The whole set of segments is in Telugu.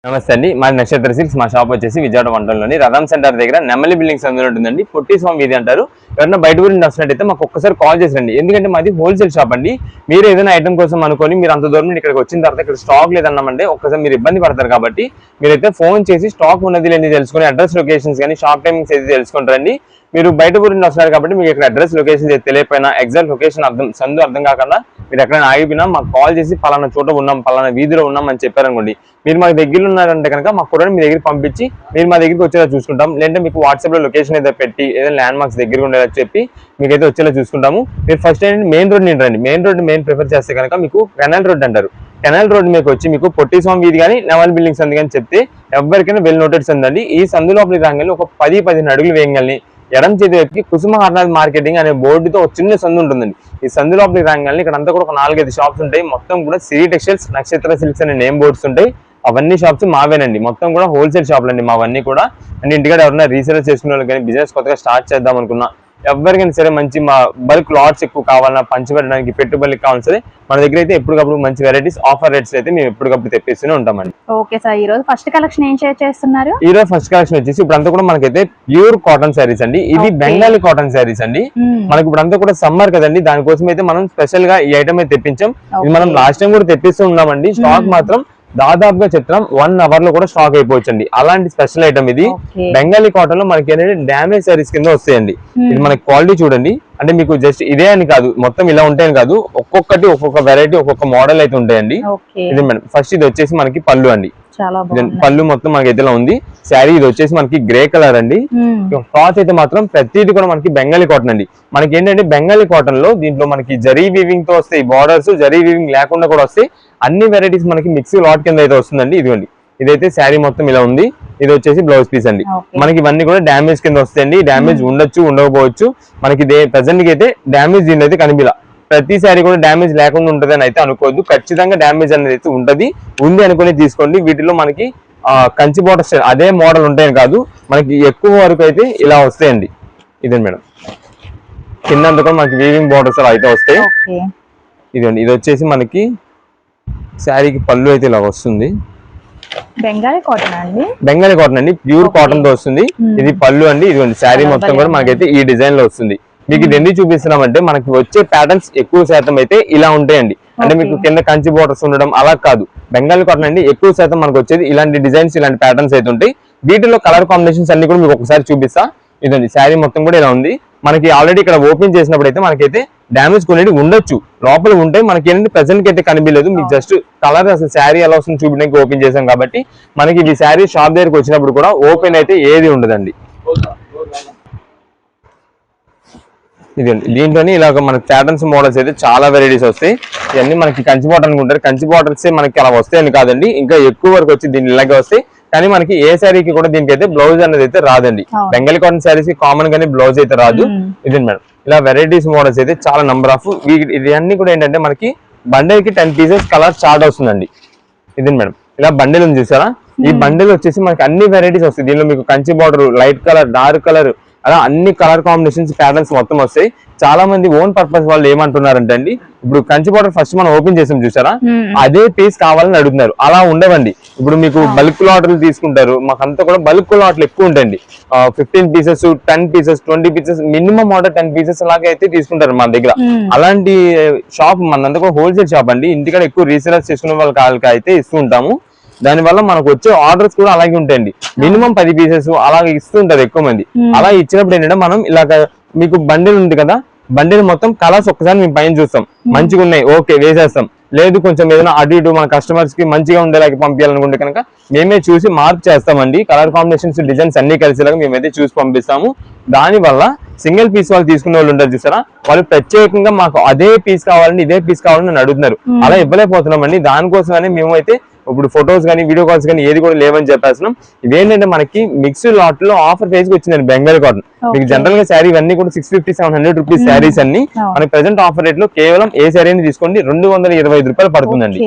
నమస్తే అండి. మా నక్షత్ర సిల్క్స్ మా షాప్ వచ్చేసి విజయవాడ మండలంలోని రథం సెంటర్ దగ్గర నెమ్మలి బిల్డింగ్స్ అందులో ఉంటుందండి. పొట్టి స్వామి వీధి అంటారు. ఎవరైనా బయట గురించి వస్తున్నట్టయితే మాకు ఒక్కసారి కాల్ చేసండి. ఎందుకంటే మాది హోల్సేల్ షాప్ అండి. మీరు ఏదైనా ఐటమ్ కోసం అనుకొని మీరు అంత దూరం ఇక్కడికి వచ్చిన తర్వాత ఇక్కడ స్టాక్ లేదన్నామంటే ఒక్కసారి మీరు ఇబ్బంది పడతారు. కాబట్టి మీరైతే ఫోన్ చేసి స్టాక్ ఉన్నది లేని తెలుసుకొని అడ్రస్ లొకేషన్స్ కానీ షాప్ టైమింగ్స్ అయితే తెలుసుకుంటారండి. మీరు బయట గురించి వస్తున్నారు కాబట్టి మీకు ఇక్కడ అడ్రస్ లొకేషన్ తెలియకపోయినా ఎగ్జాక్ట్ లొకేషన్ అర్థం కాకుండా మీరు ఎక్కడైనా ఆగిపోయినా మాకు కాల్ చేసి పలానా చోట ఉన్నాం, పలానా వీధిలో ఉన్నాం అని చెప్పారనుకోండి, మీరు మాకు దగ్గర ఉన్నారంటే కనుక మా కూడా మీ దగ్గర పంపించి మీరు మా దగ్గరికి వచ్చేలా చూసుకుంటాం. లేదంటే మీకు వాట్సాప్ లో లొకేషన్ అయితే పెట్టి ఏదైనా ల్యాండ్ మార్క్స్ దగ్గర ఉండేలా చెప్పి మీకైతే వచ్చేలా చూసుకుంటాము. మీరు ఫస్ట్ ఏంటంటే మెయిన్ రోడ్ రండి. మెయిన్ రోడ్ ప్రిఫర్ చేస్తే కనుక మీకు కెనాల్ రోడ్ అంటారు. కెనాల్ రోడ్ మీకు వచ్చి మీకు పొట్టి స్వామి వీధి కానీ నెమల్ బిల్డింగ్స్ అంది కానీ చెప్తే ఎవరికైనా వెల్ నోటెడ్స్ ఉందండి. ఈ సందు లోపలికి రాగానే ఒక 10-15 అడుగులు వేయగలని ఎడం చేతి వైపుకి కుసుమ హర్నాథ్ మార్కెటింగ్ అనే బోర్డుతో ఒక చిన్న సందు ఉంటుందండి. ఈ సందు లోపలికి రాగానే ఇక్కడ అంతా కూడా ఒక 4-5 షాప్స్ ఉంటాయి. మొత్తం కూడా సిరి టెక్స్టైల్స్, నక్షత్ర సిల్క్స్ అనే నేమ్ బోర్డ్స్ ఉంటాయి. అవన్నీ షాప్స్ మావేనండి. మొత్తం కూడా హోల్సేల్ షాపులు అండి మావన్నీ కూడా. అంటే ఇంటికాడ ఎవరైనా రీసేల్ చేసుకునే వాళ్ళు కానీ బిజినెస్ కొత్తగా స్టార్ట్ చేద్దాం అనుకున్నా ఎవరికైనా సరే మంచి మా బల్క్ లాట్స్ ఎక్కువ కావాలన్నా పంచిపెట్టడానికి పెట్టుబడికి కావాలి సరే మన దగ్గర అయితే ఎప్పటికప్పుడు మంచి వెరైటీస్ ఆఫర్ రేట్స్ అయితే మేము ఎప్పటికప్పుడు తెప్పిస్తూనే ఉంటామండి. ఓకే సార్, ఈ రోజు ఫస్ట్ కలెక్షన్ ఏం షేర్ చేస్తున్నారు? ఈ రోజు ఫస్ట్ కలెక్షన్ వచ్చేసి ఇప్పుడు అంతా కూడా మనకైతే ప్యూర్ కాటన్ శారీస్ అండి. ఇది బెంగాలీ కాటన్ శారీస్ అండి. మనకి ఇప్పుడు అంతా కూడా సమ్మర్ కదండి, దానికోసం అయితే మనం స్పెషల్ గా ఈ ఐటమ్ అయితే తెప్పించాం. ఇది మనం లాస్ట్ టైం కూడా తెప్పిస్తూ ఉన్నామండి. స్టాక్ మాత్రం దాదాపుగా చిత్రం 1 అవర్ లో కూడా స్టాక్ అయిపోవచ్చండి. అలాంటి స్పెషల్ ఐటమ్ ఇది. బెంగాలీ కాటన్ లో మనకి ఏంటంటే డ్యామేజ్ సారీస్ కింద వస్తాయండి. ఇది మనకి క్వాలిటీ చూడండి. అంటే మీకు జస్ట్ ఇదే అని కాదు, మొత్తం ఇలా ఉంటాయని కాదు, ఒక్కొక్కటి ఒక్కొక్క వెరైటీ ఒక్కొక్క మోడల్ అయితే ఉంటాయండి. ఇది మేడం ఫస్ట్ ఇది వచ్చేసి మనకి పళ్ళు అండి. పళ్ళు మొత్తం మనకి అయితే ఉంది. శారీ ఇది వచ్చేసి మనకి గ్రే కలర్ అండి. క్లాత్ అయితే మాత్రం ప్రతిది కూడా మనకి బెంగాలీ కాటన్ అండి. మనకి ఏంటంటే బెంగాలీ కాటన్ లో దీంట్లో మనకి జరీ వీవింగ్ తో వస్తాయి బార్డర్స్, జరీ వీవింగ్ లేకుండా కూడా వస్తాయి. అన్ని వెరైటీస్ మనకి మిక్సీ లాట్ కింద అయితే వస్తుందండి. ఇదిగోండి, ఇదైతే శారీ మొత్తం ఇలా ఉంది. ఇది వచ్చేసి బ్లౌజ్ పీస్ అండి. మనకి ఇవన్నీ కూడా డ్యామేజ్ కింద వస్తాయండి. డ్యామేజ్ ఉండొచ్చు, ఉండకపోవచ్చు. మనకి ప్రెసెంట్ కి అయితే డ్యామేజ్ దీని అయితే కనిపిలా. ప్రతి శారీ కూడా డ్యామేజ్ లేకుండా ఉంటది అని అయితే అనుకోవద్దు. ఖచ్చితంగా డ్యామేజ్ అనేది అయితే ఉంది అనుకుని తీసుకోండి. వీటిలో మనకి కంచి బోర్డర్స్ అదే మోడల్ ఉంటాయని కాదు, మనకి ఎక్కువ వరకు అయితే ఇలా వస్తాయండి. ఇదే మేడం కింద కూడా మనకి వీవింగ్ బోర్డర్స్ అయితే వస్తాయి. ఇదండి, ఇది వచ్చేసి మనకి శారీకి పళ్ళు అయితే ఇలా వస్తుంది. బెంగాలీ కాటన్ అండి. బెంగాలీ కాటన్ అండి, ప్యూర్ కాటన్ తో వస్తుంది. ఇది పళ్ళు అండి. ఇదిగోండి శారీ మొత్తం కూడా మనకైతే ఈ డిజైన్ లో వస్తుంది. మీకు ఇది ఎందుకు చూపిస్తున్నామంటే మనకి వచ్చే ప్యాటర్న్స్ ఎక్కువ శాతం అయితే ఇలా ఉంటాయండి. అంటే మీకు కింద కంచి బోర్డర్స్ ఉండడం అలా కాదు. బెంగాలీ కాటన్ అండి ఎక్కువ శాతం మనకు వచ్చేది ఇలాంటి డిజైన్స్, ఇలాంటి ప్యాటర్న్స్ అయితే ఉంటాయి. వీటిలో కలర్ కాంబినేషన్స్ అన్ని కూడా మీకు ఒకసారి చూపిస్తా. ఇదండి శారీ మొత్తం కూడా ఇలా ఉంది. మనకి ఆల్రెడీ ఇక్కడ ఓపెన్ చేసినప్పుడు అయితే మనకైతే డ్యామేజ్ కొనేది ఉండొచ్చు, లోపల ఉంటే మనకి ఏంటంటే ప్రెసెంట్ కి అయితే కనిపించలేదు. మీకు జస్ట్ కలర్ అసలు శారీ ఎలా వస్తుంది చూపించడానికి ఓపెన్ చేసాం కాబట్టి మనకి ఈ శారీ షాప్ దగ్గరికి వచ్చినప్పుడు కూడా ఓపెన్ అయితే ఏది ఉండదండి. ఇదండి, దీంట్లోనే ఇలాగ మనకి ప్యాటర్న్స్ మోడల్స్ అయితే చాలా వెరైటీస్ వస్తాయి. ఇవన్నీ మనకి కంచి బాటర్ అనుకుంటారు. కంచి బాటర్స్ మనకి అలా వస్తాయని కాదండి, ఇంకా ఎక్కువ వరకు వచ్చి దీన్ని ఇలాగే వస్తాయి. కానీ మనకి ఏ శారీకి కూడా దీనికి అయితే బ్లౌజ్ అనేది అయితే రాదండి. బెంగాలీ కాటన్ శారీస్ కి కామన్ గానీ బ్లౌజ్ అయితే రాదు. ఇది మేడం ఇలా వెరైటీస్ మోడల్స్ అయితే చాలా నంబర్ ఆఫ్. ఇవన్నీ కూడా ఏంటంటే మనకి బండిల్ కి 10 పీసెస్ కలర్ చార్ట్ వస్తుందండి. ఇది మేడం ఇలా బండిల్ ఉంది చూసారా. ఈ బండిల్ వచ్చేసి మనకి అన్ని వెరైటీస్ వస్తాయి. దీనిలో మీకు Kanchi border, light colour, dark colour, అలా అన్ని కలర్ కాంబినేషన్స్, ప్యాటర్న్స్ మొత్తం వస్తాయి. చాలా మంది ఓన్ పర్పస్ వాళ్ళు ఏమంటున్నారంటే అండి, ఇప్పుడు కంచి బార్డర్ ఫస్ట్ మనం ఓపెన్ చేసాం చూసారా, అదే పీస్ కావాలని అడుగుతున్నారు. అలా ఉండవండి. ఇప్పుడు మీకు బల్క్ లాట్లు తీసుకుంటారు, మాకంతా కూడా బల్క్ లాట్లు ఎక్కువ ఉంటాయండి. 15 pieces, 10 pieces, 20 pieces, minimum order 10 pieces అలాగే అయితే తీసుకుంటారు మన దగ్గర. అలాంటి షాప్ మనంతా కూడా హోల్సేల్ షాప్ అండి. ఇంటికాడ ఎక్కువ రీసేలర్స్ చేసుకునే వాళ్ళకి అయితే ఇస్తూ ఉంటాము. దానివల్ల మనకు వచ్చే ఆర్డర్స్ కూడా అలాగే ఉంటాయండి. మినిమం 10 పీసెస్ అలాగే ఇస్తూ ఉంటారు ఎక్కువ మంది. అలా ఇచ్చినప్పుడు ఏంటంటే మనం ఇలాగ మీకు బండిల్ ఉంది కదా, బండిల్ మొత్తం కలర్స్ ఒక్కసారి మేము పైన చూస్తాం, మంచిగా ఉన్నాయి ఓకే వేసేస్తాం. లేదు కొంచెం ఏదైనా అటు ఇటు మన కస్టమర్స్ కి మంచిగా ఉండేలాగా పంపించాలనుకుంటే కనుక మేమే చూసి మార్క్ చేస్తామండి. కలర్ కాంబినేషన్స్, డిజైన్స్ అన్ని కలిసేలాగా మేమైతే చూసి పంపిస్తాము. దానివల్ల సింగిల్ పీస్ వాళ్ళు తీసుకునే వాళ్ళు ఉంటారు చూసారా, వాళ్ళు ప్రత్యేకంగా మాకు అదే పీస్ కావాలని ఇదే పీస్ కావాలని అడుగుతున్నారు. అలా ఇవ్వలేకపోతున్నామండి. దానికోసమని మేమైతే ఇప్పుడు ఫొటోస్ కానీ వీడియో కాల్స్ కానీ ఏది కూడా లేవని చెప్పేస్తున్నాం. ఇవేంటంటే మనకి మిక్స్డ్ లాట్ లో ఆఫర్ ప్రైస్ కి వచ్చిందండి బెంగాలీ కాటన్. మీకు జనరల్ గా శారీ ఇవన్నీ కూడా 650-700 రూపీస్ శారీస్ అన్ని మనకి ప్రెసెంట్ ఆఫర్ రేట్ లో కేవలం ఏ శారీ అని తీసుకోండి 225 రూపాయలు పడుతుందండి.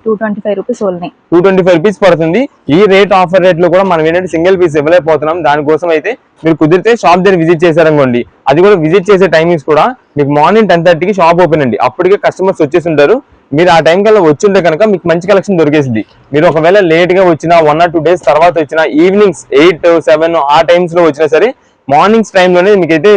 225 రూపీస్ పడుతుంది. ఈ రేట్ ఆఫర్ రేట్ లో కూడా మనం ఏంటంటే సింగిల్ పీస్ ఇవ్వలేకపోతున్నాం. దానికోసం అయితే మీరు కుదిరితే షాప్ దగ్గర విజిట్ చేశారనుకోండి, అది కూడా విజిట్ చేసే టైమింగ్స్ కూడా మీకు మార్నింగ్ 10:30కి షాప్ ఓపెన్ అండి. అప్పటికే కస్టమర్స్ వచ్చేసి ఉంటారు. మీరు ఆ టైం కల్లా వచ్చింటే కనుక మీకు మంచి కలెక్షన్ దొరికేసింది. మీరు ఒకవేళ లేట్ గా వచ్చినా 1 or 2 days తర్వాత వచ్చినా ఈవినింగ్స్ 8, 7 ఆ టైమ్స్ లో వచ్చినా సరే మార్నింగ్స్ టైంలోనే మీకైతే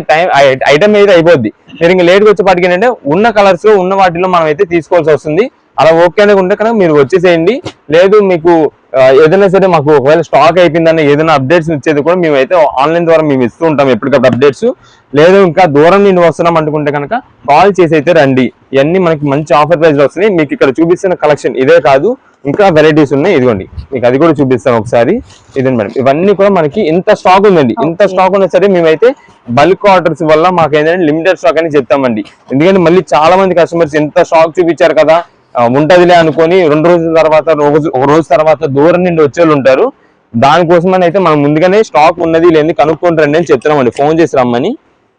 ఐటమ్ అయితే అయిపోద్ది. మీరు ఇంకా లేట్గా వచ్చేపాటికి ఏంటంటే ఉన్న కలర్స్ ఉన్న వాటిలో మనం అయితే తీసుకోవాల్సి వస్తుంది. అలా ఓకే అనేది ఉంటే కనుక మీరు వచ్చేసేయండి. లేదు మీకు ఏదైనా సరే మాకు ఒకవేళ స్టాక్ అయిపోయిందని ఏదైనా అప్డేట్స్ ఇచ్చేది కూడా మేమైతే ఆన్లైన్ ద్వారా మేము ఇస్తూ ఉంటాం ఎప్పటికప్పుడు అప్డేట్స్. లేదు ఇంకా దూరం నుండి వస్తున్నాం అనుకుంటే కనుక కాల్ చేసి అయితే రండి. ఇవన్నీ మనకి మంచి ఆఫర్ ప్రైస్ లో వస్తున్నాయి. మీకు ఇక్కడ చూపిస్తున్న కలెక్షన్ ఇదే కాదు, ఇంకా వెరైటీస్ ఉన్నాయి. ఇదిగోండి మీకు అది కూడా చూపిస్తాం ఒకసారి. ఇదండి మేడం, ఇవన్నీ కూడా మనకి ఇంత స్టాక్ ఉందండి. ఇంత స్టాక్ ఉన్నా సరే మేమైతే బల్క్ ఆర్డర్స్ వల్ల మాకు ఏంటంటే లిమిటెడ్ స్టాక్ అని చెప్తామండి. ఎందుకంటే మళ్ళీ చాలా మంది కస్టమర్స్ ఎంత స్టాక్ చూపించారు కదా ఉంటదిలే అనుకొని 2 రోజుల తర్వాత ఒక రోజు తర్వాత దూరం నుండి వచ్చేవాళ్ళు ఉంటారు. దానికోసమని అయితే మనం ముందుగానే స్టాక్ ఉన్నది లేని కనుక్కుంటారండి అని చెప్తున్నామండి, ఫోన్ చేసి రమ్మని.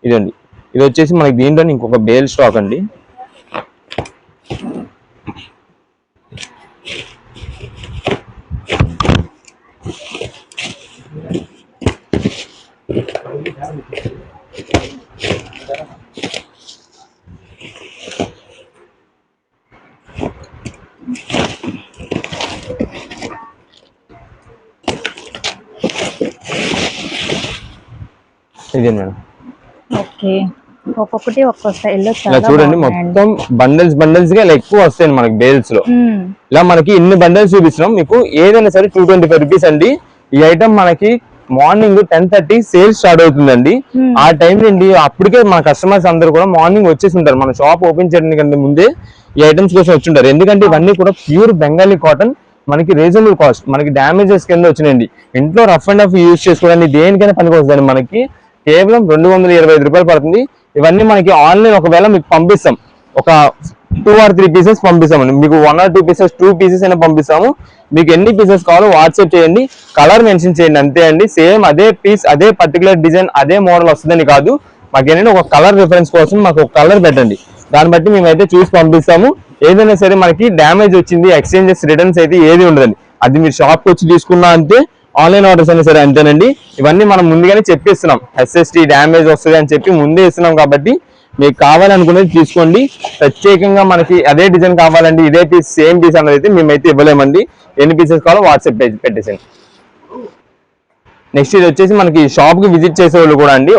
ఇదండి, ఇది వచ్చేసి మనకి దీంట్లో ఇంకొక బేల్ స్టాక్ అండి. ఇదే మేడం, ఓకే, ఒక్కొక్కటి ఒక్కో స్టైల్ లో ఇలా చూడండి మొత్తం బండిల్స్ గా ఇలా ఎక్కువ వస్తాయండి మనకి బేల్స్ లో. ఇలా మనకి ఇన్ని బండిల్స్ చూపిస్తున్నాం. మీకు ఏదైనా సరే 225 రూపీస్ అండి. ఈ ఐటమ్ మనకి మార్నింగ్ 10:30 సేల్ స్టార్ట్ అవుతుందండి. ఆ టైం నుండి అప్పటికే మన కస్టమర్స్ అందరూ కూడా మార్నింగ్ వచ్చేసి ఉంటారు. మన షాప్ ఓపెన్ చేయడానికి ముందే ఈ ఐటమ్స్ కోసం వచ్చి ఉంటారు. ఎందుకంటే ఇవన్నీ కూడా ప్యూర్ బెంగాలీ కాటన్, మనకి రీజనబుల్ కాస్ట్, మనకి డ్యామేజెస్ కింద వచ్చినాయండి. ఇంట్లో రఫ్ అండ్ రఫ్ యూజ్ చేసుకోవడానికి దేనికైనా పనికి వస్తుందండి. మనకి కేవలం 225 రూపాయలు పడుతుంది. ఇవన్నీ మనకి ఆన్లైన్ ఒకవేళ మీకు పంపిస్తాం, ఒక 2 or 3 పీసెస్ పంపిస్తామండి. మీకు 1 or 2 పీసెస్ 2 పీసెస్ అయినా పంపిస్తాము. మీకు ఎన్ని పీసెస్ కావాలో వాట్సాప్ చేయండి, కలర్ మెన్షన్ చేయండి, అంతే అండి. సేమ్ అదే పీస్, అదే పర్టికులర్ డిజైన్, అదే మోడల్ వస్తుందని కాదు. మాకు ఏంటంటే ఒక కలర్ రిఫరెన్స్ కోసం మాకు ఒక కలర్ పెట్టండి, దాన్ని బట్టి మేమైతే చూసి పంపిస్తాము. ఏదైనా సరే మనకి డ్యామేజ్ వచ్చింది, ఎక్స్చేంజెస్ రిటర్న్స్ అయితే ఏది ఉండదండి. అది మీరు షాప్కి వచ్చి తీసుకున్నా అంతే, ఆన్లైన్ ఆర్డర్స్ అయినా సరే అంతేనండి. ఇవన్నీ మనం ముందుగానే చెప్పిస్తున్నాం, SST డ్యామేజ్ వస్తుంది అని చెప్పి ముందే ఇస్తున్నాం. కాబట్టి మీకు కావాలనుకునేది తీసుకోండి. ప్రత్యేకంగా మనకి అదే డిజైన్ కావాలండి, ఇదే పీస్ సేమ్ పీస్ అనేది అయితే మేమైతే ఇవ్వలేమండి. ఎన్ని పీసెస్ కావాలో వాట్సాప్ పెట్టేసండి. నెక్స్ట్ ఇది వచ్చేసి మనకి షాప్ కి విజిట్ చేసే వాళ్ళు కూడా అండి,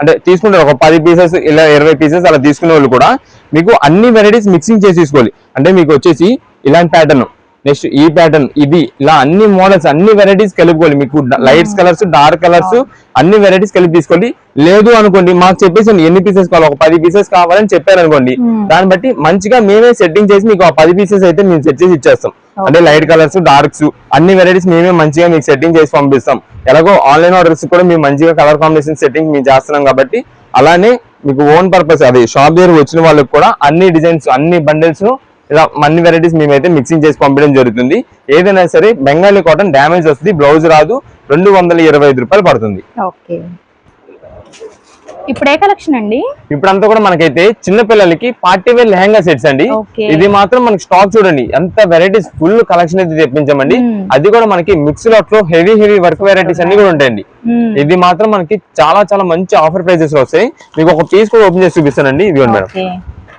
అంటే తీసుకుంటారు ఒక 10 పీసెస్ ఇలా 20 పీసెస్ అలా తీసుకునే వాళ్ళు కూడా మీకు అన్ని వెరైటీస్ మిక్సింగ్ చేసి తీసుకోవాలి. అంటే మీకు వచ్చేసి ఇలాంటి ప్యాటర్న్, నెక్స్ట్ ఈ ప్యాటర్న్, ఇది ఇలా అన్ని మోడల్స్ అన్ని వెరైటీస్ కలుపుకోవాలి. మీకు లైట్స్ కలర్స్, డార్క్ కలర్స్ అన్ని వెరైటీస్ కలిపి తీసుకోండి. లేదు అనుకోండి మాకు చెప్పేసి ఎన్ని పీసెస్ కావాలి, ఒక 10 పీసెస్ కావాలని చెప్పారనుకోండి, దాన్ని బట్టి మంచిగా మేమే సెట్టింగ్ చేసి మీకు ఆ 10 పీసెస్ అయితే మేము సెట్ చేసి ఇచ్చేస్తాం. అంటే లైట్ కలర్స్, డార్క్స్ అన్ని వెరైటీస్ మేమే మంచిగా మీకు సెట్టింగ్ చేసి పంపిస్తాం. ఎలాగో ఆన్లైన్ ఆర్డర్స్ కూడా మేము మంచిగా కలర్ కాంబినేషన్ సెట్టింగ్ మేము చేస్తున్నాం కాబట్టి, అలానే మీకు ఓన్ పర్పస్ అది షాప్ దగ్గర వచ్చిన వాళ్ళకి కూడా అన్ని డిజైన్స్, అన్ని బండిల్స్, ఇలా అన్ని వెరైటీస్ మేమైతే మిక్సింగ్ చేసి పంపించడం జరుగుతుంది. ఏదైనా సరే బెంగాలీ కాటన్ డ్యామేజ్ వస్తుంది, బ్లౌజ్ రాదు, 225 రూపాయలు పడుతుంది. ఓకే, ఇప్పుడు ఏ కలెక్షన్ అండి? ఇప్పుడంతా కూడా మనకైతే చిన్న పిల్లలకి పార్టీ వేర్ లెహంగా సెట్స్ అండి. ఇది మాత్రం మనకి స్టాక్ చూడండి ఎంత వెరైటీస్, ఫుల్ కలెక్షన్ అయితే తెప్పించామండి. అది కూడా మనకి మిక్స్ లాట్ లో హెవీ వర్క్ వెరైటీస్ అన్ని కూడా ఉంటాయండి. ఇది మాత్రం మనకి చాలా చాలా మంచి ఆఫర్ ప్రైజెస్ లో వస్తాయి. మీకు ఒక పీస్ కూడా ఓపెన్ చేసి చూపిస్తానండి. ఇది మేడం,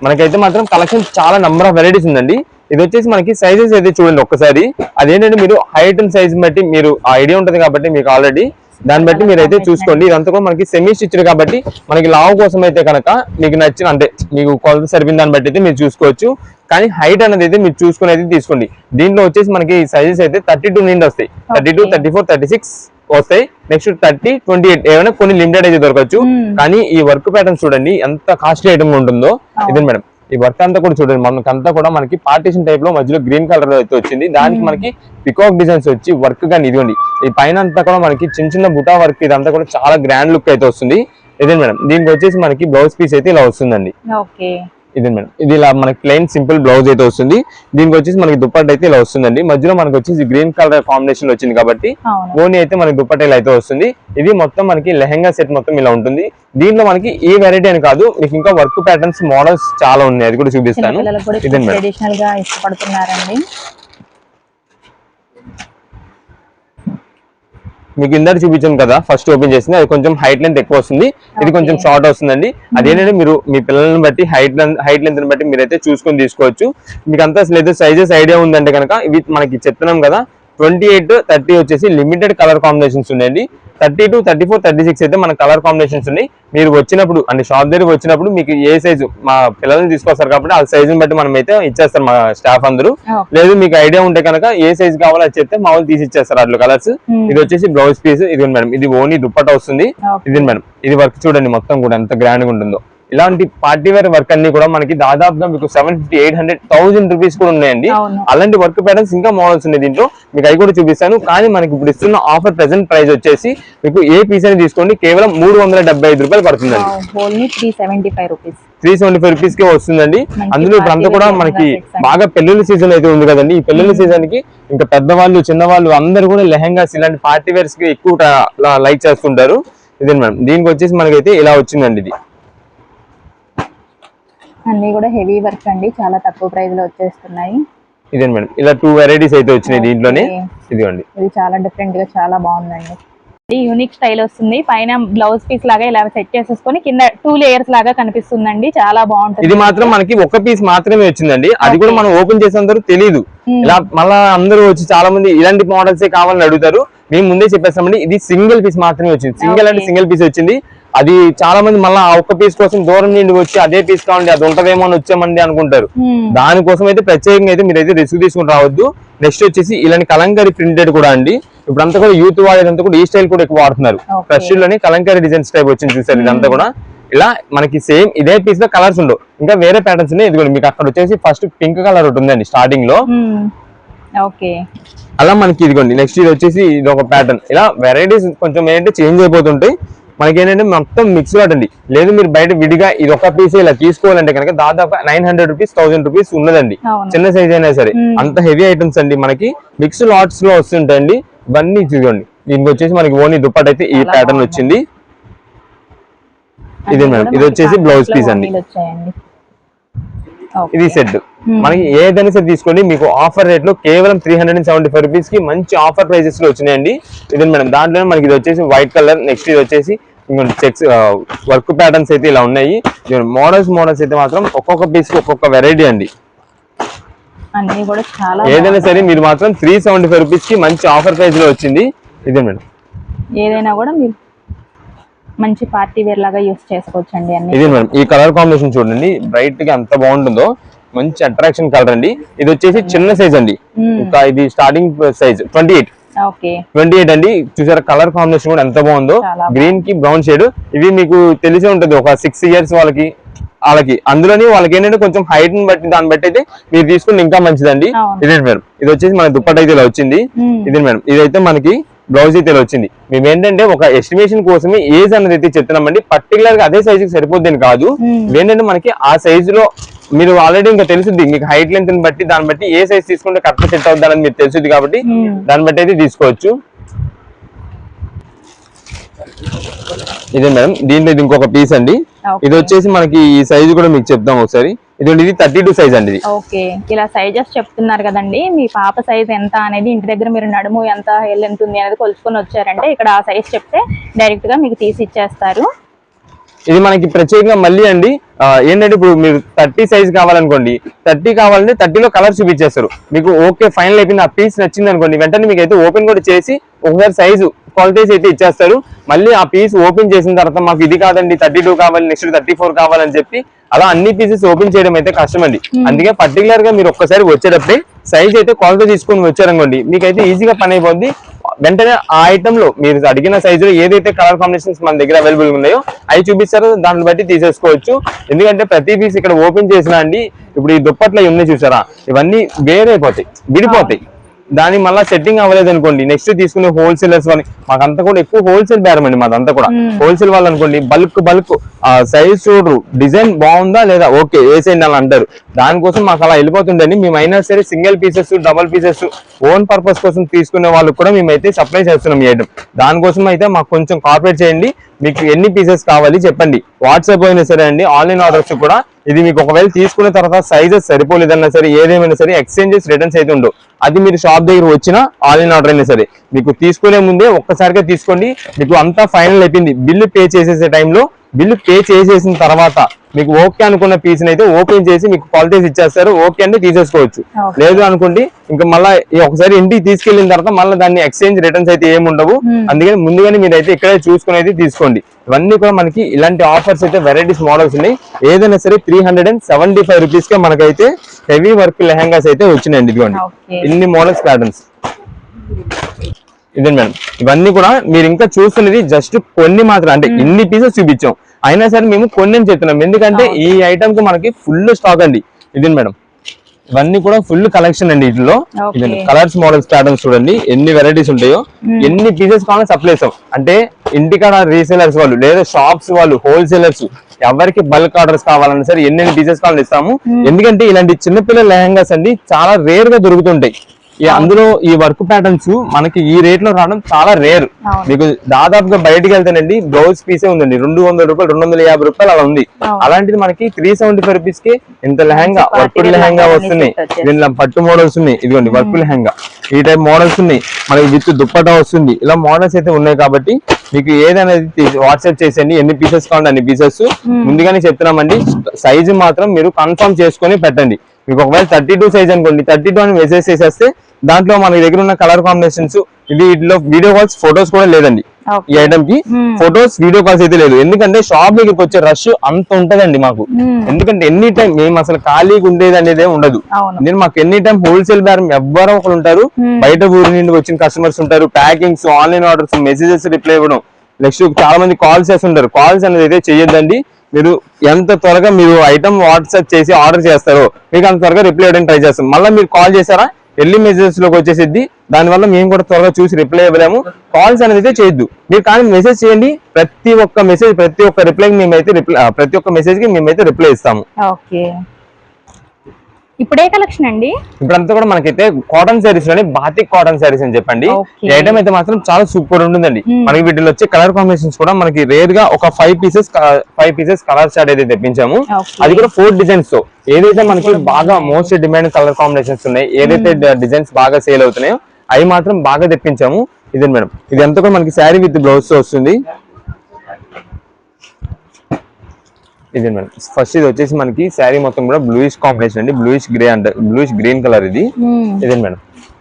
మనకైతే మాత్రం కలెక్షన్ చాలా నెంబర్ ఆఫ్ వెరైటీస్ ఉందండి. ఇది వచ్చేసి మనకి సైజెస్ అయితే చూడండి ఒక్కసారి. అదేంటంటే మీరు హైట్ అండ్ సైజ్ బట్టి మీరు ఆ ఐడియా ఉంటుంది కాబట్టి మీకు ఆల్రెడీ దాన్ని బట్టి మీరైతే చూసుకోండి. ఇదంతా కూడా మనకి సెమీ స్టిచ్డ్ కాబట్టి మనకి లావు కోసం అయితే కనుక మీకు నచ్చిన, అంటే మీకు కొలత సరిపోయిన దాన్ని బట్టి అయితే మీరు చూసుకోవచ్చు. కానీ హైట్ అనేది అయితే మీరు చూసుకుని అయితే తీసుకోండి. దీంట్లో వచ్చేసి మనకి సైజెస్ అయితే 32 నుండి వస్తాయి, 32, 34, 36 వస్తాయి. నెక్స్ట్ 30, 28 ఏమైనా కొన్ని లిమిటెడ్ అయితే దొరకచ్చు. కానీ ఈ వర్క్ ప్యాటర్న్ చూడండి ఎంత కాస్ట్లీ ఐటమ్ ఉంటుందో. ఇదే మేడం, ఈ వర్క్ అంతా కూడా చూడండి మనకంతా కూడా మనకి పార్టీషన్ టైప్ లో మధ్యలో గ్రీన్ కలర్ అయితే వచ్చింది. దానికి మనకి పికాక్ డిజైన్స్ వచ్చి వర్క్ కానీ ఇదిగోండి, ఈ పైన అంతా కూడా మనకి చిన్న చిన్న బుటా వర్క్, ఇదంతా కూడా చాలా గ్రాండ్ లుక్ అయితే వస్తుంది. ఇదే మేడం, దీనికి వచ్చేసి మనకి బ్లౌజ్ పీస్ అయితే ఇలా వస్తుందండి. ఇదే మేడం, ఇది ఇలా మనకి ప్లెయిన్ సింపుల్ బ్లౌజ్ అయితే వస్తుంది. దీనికి వచ్చేసి మనకి దుప్పట్ట అయితే ఇలా వస్తుందండి. మధ్యలో మనకి వచ్చేసి గ్రీన్ కలర్ కాంబినేషన్ వచ్చింది కాబట్టి ఓనీ అయితే మనకి దుప్పట్ట ఇలా అయితే వస్తుంది. ఇది మొత్తం మనకి లెహంగా సెట్ మొత్తం ఇలా ఉంటుంది. దీంట్లో మనకి ఈ వెరైటీ అని కాదు, మీకు ఇంకా వర్క్ ప్యాటర్న్స్ మోడల్స్ చాలా ఉన్నాయి, అది కూడా చూపిస్తాను. ఇదే మేడం, మీకు ఇందాక చూపించాను కదా ఫస్ట్ ఓపెన్ చేసింది, అది కొంచెం హైట్ లెంత్ ఎక్కువ వస్తుంది, ఇది కొంచెం షార్ట్ వస్తుందండి. అదేంటంటే మీరు మీ పిల్లల్ని బట్టి హైట్ లెంత్ బట్టి మీరైతే చూసుకొని తీసుకోవచ్చు. మీకు అంతా లేదు సైజెస్ ఐడియా ఉందంటే కనుక ఇవి మనకి చెప్తున్నాం కదా 28, 30 వచ్చేసి లిమిటెడ్ కలర్ కాంబినేషన్స్ ఉన్నాయండి. 32, 34, 36 అయితే మన కలర్ కాంబినేషన్స్ ఉన్నాయి. మీరు వచ్చినప్పుడు అంటే షాప్ దగ్గర వచ్చినప్పుడు మీకు ఏ సైజు మా పిల్లల్ని తీసుకొస్తారు కాబట్టి ఆ సైజుని బట్టి మనం అయితే ఇచ్చేస్తారు మా స్టాఫ్ అందరూ. లేదు మీకు ఐడియా ఉంటే కనుక ఏ సైజ్ కావాలో అది చెప్తే మామూలు తీసి ఇచ్చేస్తారు అట్లా కలర్స్. ఇది వచ్చేసి బ్లౌజ్ పీస్, ఇది మేడం ఇది ఓన్లీ దుప్పట్టా వస్తుంది. ఇది మేడం ఇది వర్క్ చూడండి మొత్తం కూడా ఎంత గ్రాండ్ గా ఉంటుందో. ఇలాంటి పార్టీ వేర్ వర్క్ అన్ని కూడా మనకి దాదాపుగా మీకు 750, 800, 1000 రూపీస్ కూడా ఉన్నాయండి. అలాంటి వర్క్ ప్యాటర్న్స్ ఇంకా మోడల్స్ ఉన్నాయి దీంట్లో, మీకు అవి కూడా చూపిస్తాను. కానీ మనకి ఇప్పుడు ఇస్తున్న ఆఫర్ ప్రెసెంట్ ప్రైస్ వచ్చేసి మీకు ఏ పీస్ అని తీసుకోండి కేవలం 375 రూపాయలు పడుతుందండి. 375 రూపీస్ కి వస్తుందండి. అందులో ఇప్పుడు అంతా కూడా మనకి బాగా పెళ్లిళ్ళ సీజన్ అయితే ఉంది కదండి. ఈ పెళ్లిళ్ళ సీజన్ కి ఇంకా పెద్దవాళ్ళు చిన్నవాళ్ళు అందరూ కూడా లెహంగాస్ ఇలాంటి పార్టీ వేర్స్ కి ఎక్కువ లైక్ చేస్తుంటారు. ఇదే మేడం దీనికి వచ్చేసి మనకైతే ఇలా వచ్చిందండి. ఇది అన్ని కూడా హెవీ వర్క్ అండి, చాలా తక్కువ ప్రైస్ లో వచ్చేస్తున్నాయి. ఇదే మేడం ఇలా 2 వెరైటీస్ అయితే వచ్చినాయి దీంట్లోనే. ఇదిగోండి ఇది చాలా డిఫరెంట్ గా చాలా బాగుందండి. యూనిక్ స్టైల్ వస్తుంది, పైన బ్లౌజ్ పీస్ లాగా ఇలా సెట్ చేసేసుకొని కింద 2 లేయర్స్ లాగా కనిపిస్తుందండి, చాలా బాగుంటుంది. ఇది మాత్రం మనకి ఒక పీస్ మాత్రమే వచ్చిందండి, అది కూడా మనం ఓపెన్ చేసేందరూ తెలియదు. ఇలా మళ్ళా అందరూ వచ్చి చాలా మంది ఇలాంటి మోడల్స్ కావాలని అడుగుతారు. మేము ముందే చెప్పేస్తామండి ఇది సింగిల్ పీస్ మాత్రమే వచ్చింది. సింగిల్ అంటే సింగిల్ పీస్ వచ్చింది. అది చాలా మంది మళ్ళీ ఆ ఒక్క పీస్ కోసం దూరం నుండి వచ్చి అదే పీస్ కావండి అది ఉంటదేమో అని వచ్చామండి అనుకుంటారు. దానికోసం అయితే ప్రత్యేకంగా అయితే మీరైతే రిస్క్ తీసుకుని రావద్దు. నెక్స్ట్ వచ్చేసి ఇలాంటి కలంకారీ ప్రింటెడ్ కూడా అండి. ఇప్పుడంతా కూడా యూత్ వాడేదంతా కూడా ఈ స్టైల్ కూడా ఎక్కువ వాడుతున్నారు. ఫ్రెష్ లోని కలంకారీ డిజైన్స్ టైప్ వచ్చింది చూసారు. ఇదంతా కూడా ఇలా మనకి సేమ్ ఇదే పీస్ లో కలర్స్ ఉండవు, ఇంకా వేరే ప్యాటర్న్స్ ఉన్నాయి. ఇది కూడా మీకు అక్కడ వచ్చేసి ఫస్ట్ పింక్ కలర్ ఒకటి ఉందండి స్టార్టింగ్ లో. అలా మనకి ఇదిగోండి నెక్స్ట్ ఇది వచ్చేసి ఇది ఒక ప్యాటర్న్. ఇలా వెరైటీస్ కొంచెం ఏంటంటే చేంజ్ అయిపోతుంటాయి. మనకి ఏంటంటే మొత్తం మిక్స్ వాడండి. లేదు మీరు బయట విడిగా ఇది ఒక పీస్ ఇలా తీసుకోవాలంటే కనుక దాదాపు 900 రూపీస్ 1000 రూపీస్ ఉన్నదండి, చిన్న సైజ్ అయినా సరే. అంత హెవీ ఐటమ్స్ అండి, మనకి మిక్స్ లాట్స్ లో వస్తుంటాయండి. ఇవన్నీ చూడండి. దీనికి వచ్చేసి మనకి ఓన్లీ దుప్పట్ అయితే ఈ ప్యాటర్న్ వచ్చింది. ఇది మేడం ఇది వచ్చేసి బ్లౌజ్ పీస్ అండి. ఇది సెట్ మనకి ఏదైనా సరే తీసుకోండి, మీకు ఆఫర్ రేట్ లో కేవలం 375 రూపీస్ కి మంచి ఆఫర్ ప్రైజెస్ లో వచ్చినాయండి. ఇది మేడం దాంట్లోనే మనకి ఇది వచ్చేసి వైట్ కలర్, నెక్స్ట్ ఇది వచ్చేసి చెక్స్ వర్క్ ప్యాటర్న్స్ అయితే ఇలా ఉన్నాయి. మోడల్స్ అయితే మాత్రం ఒక్కొక్క పీస్ కి ఒక్కొక్క వెరైటీ అండి. ఏదైనా సరే మీరు మాత్రం 375 రూపీస్ కి మంచి ఆఫర్ ప్రైస్ లో వచ్చింది. ఇదే మేడం ఏదైనా కూడా మీరు మంచి పార్టీ వేర్ లాగా యూస్ చేసుకోవచ్చు అండి. ఇది మేడం ఈ కలర్ కాంబినేషన్ చూడండి, బ్రైట్ గా ఎంత బాగుంటుందో, మంచి అట్రాక్షన్ కలర్ అండి. ఇది వచ్చేసి చిన్న సైజ్ అండి, ఇంకా ఇది స్టార్టింగ్ సైజ్ 28 అండి. చూసారా కలర్ కాంబినేషన్ కూడా ఎంత బాగుందో, గ్రీన్ కి బ్రౌన్ షేడ్. ఇవి మీకు తెలిసే ఉంటది ఒక 6 ఇయర్స్ వాళ్ళకి. అందులోని వాళ్ళకి ఏంటంటే కొంచెం హైట్ ని బట్టి దాన్ని బట్టి అయితే మీరు తీసుకుంటే ఇంకా మంచిదండి. ఇదే మేడం ఇది వచ్చేసి మన దుప్పట్ట అయితే ఇలా వచ్చింది. ఇదే మేడం ఇదైతే మనకి బ్లౌజ్ అయితే వచ్చింది. మేము ఏంటంటే ఒక ఎస్టిమేషన్ కోసమే ఏజ్ అనేది అయితే చెప్తున్నామండి. పర్టికులర్ గా అదే సైజుకి సరిపోద్దని కాదు. ఏంటంటే మనకి ఆ సైజు లో మీరు ఆల్రెడీ ఇంకా తెలుసుద్ది, మీకు హైట్ లెంత్ ని బట్టి దాన్ని బట్టి ఏ సైజ్ తీసుకుంటే కరెక్ట్ సెట్ అవుతుందని మీరు తెలుసుద్ది కాబట్టి దాన్ని బట్టి అయితే తీసుకోవచ్చు. ఇదే మేడం దీంట్లో ఇది ఇంకొక పీస్ అండి. ఇది వచ్చేసి మనకి ఈ సైజు కూడా మీకు చెప్తాం ఒకసారి. ఇది 32 సైజ్ అండి. ఓకే ఇలా సైజెస్ చెప్తున్నారు కదండి, మీ పాప సైజ్ ఎంత అనేది ఇంటి దగ్గర మీరు నడుము ఎంత ఎంత ఉంది అనేది కొలుసుకొని వచ్చారంటే ఇక్కడ ఆ సైజ్ చెప్తే డైరెక్ట్ గా మీకు తీసి ఇచ్చేస్తారు. ఇది మనకి ప్రత్యేకంగా మళ్ళీ అండి ఏంటంటే ఇప్పుడు మీరు 30 సైజ్ కావాలనుకోండి, 30 కావాలంటే 30లో కలర్ చూపించేస్తారు. మీకు ఓకే ఫైనల్ అయిపోయింది, ఆ పీస్ నచ్చింది అనుకోండి, వెంటనే మీకు అయితే ఓపెన్ కూడా చేసి ఒకసారి సైజు క్వాలిటీస్ అయితే ఇచ్చేస్తారు. మళ్ళీ ఆ పీస్ ఓపెన్ చేసిన తర్వాత మాకు ఇది కాదండి 32 కావాలి, నెక్స్ట్ 34 కావాలని చెప్పి అలా అన్ని పీసెస్ ఓపెన్ చేయడం అయితే కష్టం అండి. అందుకే పర్టికులర్ గా మీరు ఒక్కసారి వచ్చేటప్పుడే సైజ్ అయితే క్వాలిటీ తీసుకొని వచ్చారనుకోండి, మీకైతే ఈజీగా పని అయిపోద్ది. వెంటనే ఆ ఐటమ్ లో మీరు అడిగిన సైజులో ఏదైతే కలర్ కాంబినేషన్స్ మన దగ్గర అవైలబుల్ ఉన్నాయో అవి చూపిస్తారో దాన్ని బట్టి తీసేసుకోవచ్చు. ఎందుకంటే ప్రతి పీస్ ఇక్కడ ఓపెన్ చేసినా అండి, ఇప్పుడు ఈ దుప్పట్లు ఉన్నాయి చూసారా, ఇవన్నీ వేరైపోతాయి, విడిపోతాయి. దాని మళ్ళీ సెట్టింగ్ అవ్వలేదు అనుకోండి, నెక్స్ట్ తీసుకునే హోల్సేలర్స్ అని మాకంతా కూడా ఎక్కువ హోల్సేల్ బేరం అండి. మాదంతా కూడా హోల్సేల్ వాళ్ళు అనుకోండి, బల్క్ సైజ్ చూడరు, డిజైన్ బాగుందా లేదా, ఓకే వేసేయండి అని అంటారు. దానికోసం మాకు అలా వెళ్ళిపోతుండని మేమైనా సరే single pieces, double pieces own purpose కోసం తీసుకునే వాళ్ళకి కూడా మేమైతే సప్లై చేస్తున్నాం ఈ ఐటమ్. దానికోసం అయితే మాకు కొంచెం కోఆపరేట్ చేయండి. మీకు ఎన్ని పీసెస్ కావాలి చెప్పండి, వాట్సాప్ అయినా సరే అండి, ఆన్లైన్ ఆర్డర్స్ కూడా. ఇది మీకు ఒకవేళ తీసుకున్న తర్వాత సైజెస్ సరిపోలేదన్నా సరే, ఏదేమైనా సరే ఎక్స్చేంజెస్, రిటర్న్స్ అయితే ఉండవు. అది మీరు షాప్ దగ్గర వచ్చినా ఆన్లైన్ ఆర్డర్ అయినా సరే మీకు తీసుకునే ముందే ఒక్కసారిగా తీసుకోండి. మీకు అంతా ఫైనల్ అయిపోయింది, బిల్లు పే చేసేసే టైంలో బిల్లు పే చేసేసిన తర్వాత మీకు ఓకే అనుకున్న పీస్ అయితే ఓపెన్ చేసి మీకు క్వాలిటీస్ ఇచ్చేస్తారు. ఓకే అంటే తీసేసుకోవచ్చు. లేదు అనుకోండి ఇంకా మళ్ళీ ఒకసారి ఇంటికి తీసుకెళ్లిన తర్వాత మళ్ళీ దాన్ని ఎక్స్చేంజ్, రిటర్న్స్ అయితే ఏమి ఉండవు. అందుకని ముందుగానే మీరు అయితే ఇక్కడే చూసుకుని అయితే తీసుకోండి. ఇవన్నీ కూడా మనకి ఇలాంటి ఆఫర్స్ అయితే వెరైటీస్ మోడల్స్ ఉన్నాయి. ఏదైనా సరే 375 రూపీస్ కే మనకైతే హెవీ వర్క్ లెహంగాస్ అయితే వచ్చినాయండి. ఇదిగోండి ఇన్ని మోడల్స్ ప్యాటర్న్స్. ఇదే మేడం, ఇవన్నీ కూడా మీరు ఇంకా చూస్తున్నది జస్ట్ కొన్ని మాత్రం, అంటే ఇన్ని పీసెస్ చూపించాం అయినా సరే మేము కొన్ని చెప్తున్నాం. ఎందుకంటే ఈ ఐటమ్ కి మనకి ఫుల్ స్టాక్ అండి. ఇది మేడం, ఇవన్నీ కూడా ఫుల్ కలెక్షన్ అండి. వీటిలో కలర్స్, మోడల్స్, ప్యాటర్న్స్ చూడండి ఎన్ని వెరైటీస్ ఉంటాయో. ఎన్ని పీసెస్ కావాలని సప్లై చేస్తాం. అంటే ఇంటికాడ రీసేలర్స్ వాళ్ళు లేదా షాప్స్ వాళ్ళు, హోల్సేలర్స్ ఎవరికి బల్క్ ఆర్డర్స్ కావాలన్నా సరే ఎన్ని పీసెస్ కావాలని ఇస్తాము. ఎందుకంటే ఇలాంటి చిన్నపిల్లల లెహంగాస్ అండి చాలా రేర్ గా దొరుకుతుంటాయి. అందులో ఈ వర్క్ ప్యాటర్న్స్ మనకి ఈ రేట్ లో రావడం చాలా రేర్. మీకు దాదాపుగా బయటకు వెళ్తేనండి బ్లౌజ్ పీసే ఉందండి 200 రూపాయలు, 250 రూపాయలు అలా ఉంది. అలాంటిది మనకి 375 రూపీస్ కి ఇంత లెహంగా, వర్క్ లెహంగా వస్తున్నాయి. దీనిలో పట్టు మోడల్స్ ఉన్నాయి. ఇదిగోండి వర్క్ లెహంగా, ఈ టైప్ మోడల్స్ ఉన్నాయి. మనకి విత్ దుప్పటా వస్తుంది. ఇలా మోడల్స్ అయితే ఉన్నాయి. కాబట్టి మీకు ఏదనేది వాట్సాప్ చేసేయండి. ఎన్ని పీసెస్ కావాలంటే అన్ని పీసెస్ ముందుగానే చెప్తున్నామండి. సైజు మాత్రం మీరు కన్ఫర్మ్ చేసుకొని పెట్టండి. మీకు ఒకవేళ 32 సైజ్ అనుకోండి, 32 అని మెసేజ్ చేసేస్తే దాంట్లో మన దగ్గర ఉన్న కలర్ కాంబినేషన్స్, వీటిలో వీడియో కాల్స్, ఫొటోస్ కూడా లేదండి. ఈ ఐటమ్ కి ఫొటోస్, వీడియో కాల్స్ అయితే లేదు. ఎందుకంటే షాప్ దగ్గరికి వచ్చే రష్ అంత ఉంటదండి మాకు. ఎందుకంటే ఎనీ టైం మేము అసలు ఖాళీగా ఉండేది అనేది ఉండదు. నేను మాకు ఎనీ టైం హోల్సేల్ బేరం ఎవ్వరో ఒకరు ఉంటారు. బయట ఊరి నుండి వచ్చిన కస్టమర్స్ ఉంటారు. Packings, online orders, messages reply ఇవ్వడం, నెక్స్ట్ చాలా మంది కాల్స్ చేస్తుంటారు. కాల్స్ అనేది అయితే చెయ్యొద్దండి. మీరు ఎంత త్వరగా మీరు ఐటమ్ వాట్సాప్ చేసి ఆర్డర్ చేస్తారో మీకు అంత త్వరగా రిప్లై ఇవ్వడానికి ట్రై చేస్తాం. మళ్ళీ మీరు కాల్ చేశారా ఎర్లీ మెసేజెస్ లోకి వచ్చేసిద్ది. దానివల్ల మేము కూడా త్వరగా చూసి రిప్లై ఇవ్వలేము. కాల్స్ అనేది అయితే చేయొద్దు. మీరు కానీ మెసేజ్ చేయండి. ప్రతి ఒక్క మెసేజ్, ప్రతి ఒక్క రిప్లైకి మేమైతే ప్రతి ఒక్క మెసేజ్ కి మేమైతే రిప్లై ఇస్తాము. ఇప్పుడే కలెక్షన్ అండి. ఇప్పుడంతా కూడా మనకైతే కాటన్ శారీస్ లోని బాతిక్ కాటన్ శారీస్ అని చెప్పండి. ఈ ఐటమ్ అయితే మాత్రం చాలా సూపర్ ఉంటుందండి. మనకి వీటిలో వచ్చే కలర్ కాంబినేషన్స్ కూడా మనకి రేర్ గా ఒక 5 పీసెస్ కలర్ చార్ట్ అయితే తెప్పించాము. అది కూడా 4 డిజైన్స్ తో. ఏదైతే మనకి బాగా మోస్ట్ డిమాండ్ కలర్ కాంబినేషన్స్ ఉన్నాయి, ఏదైతే డిజైన్స్ బాగా సేల్ అవుతున్నాయో అవి మాత్రం బాగా తెప్పించాము. ఇదే మేడం, ఇది అంతా కూడా మనకి శారీ విత్ బ్లౌజ్ తో వస్తుంది. ఇదే మేడం, ఫస్ట్ ఇది వచ్చేసి మనకి శారీ మొత్తం కూడా బ్లూయిష్ కాంబినేషన్ అండి. Bluish grey and bluish green colour ఇది. ఇదే మేడం,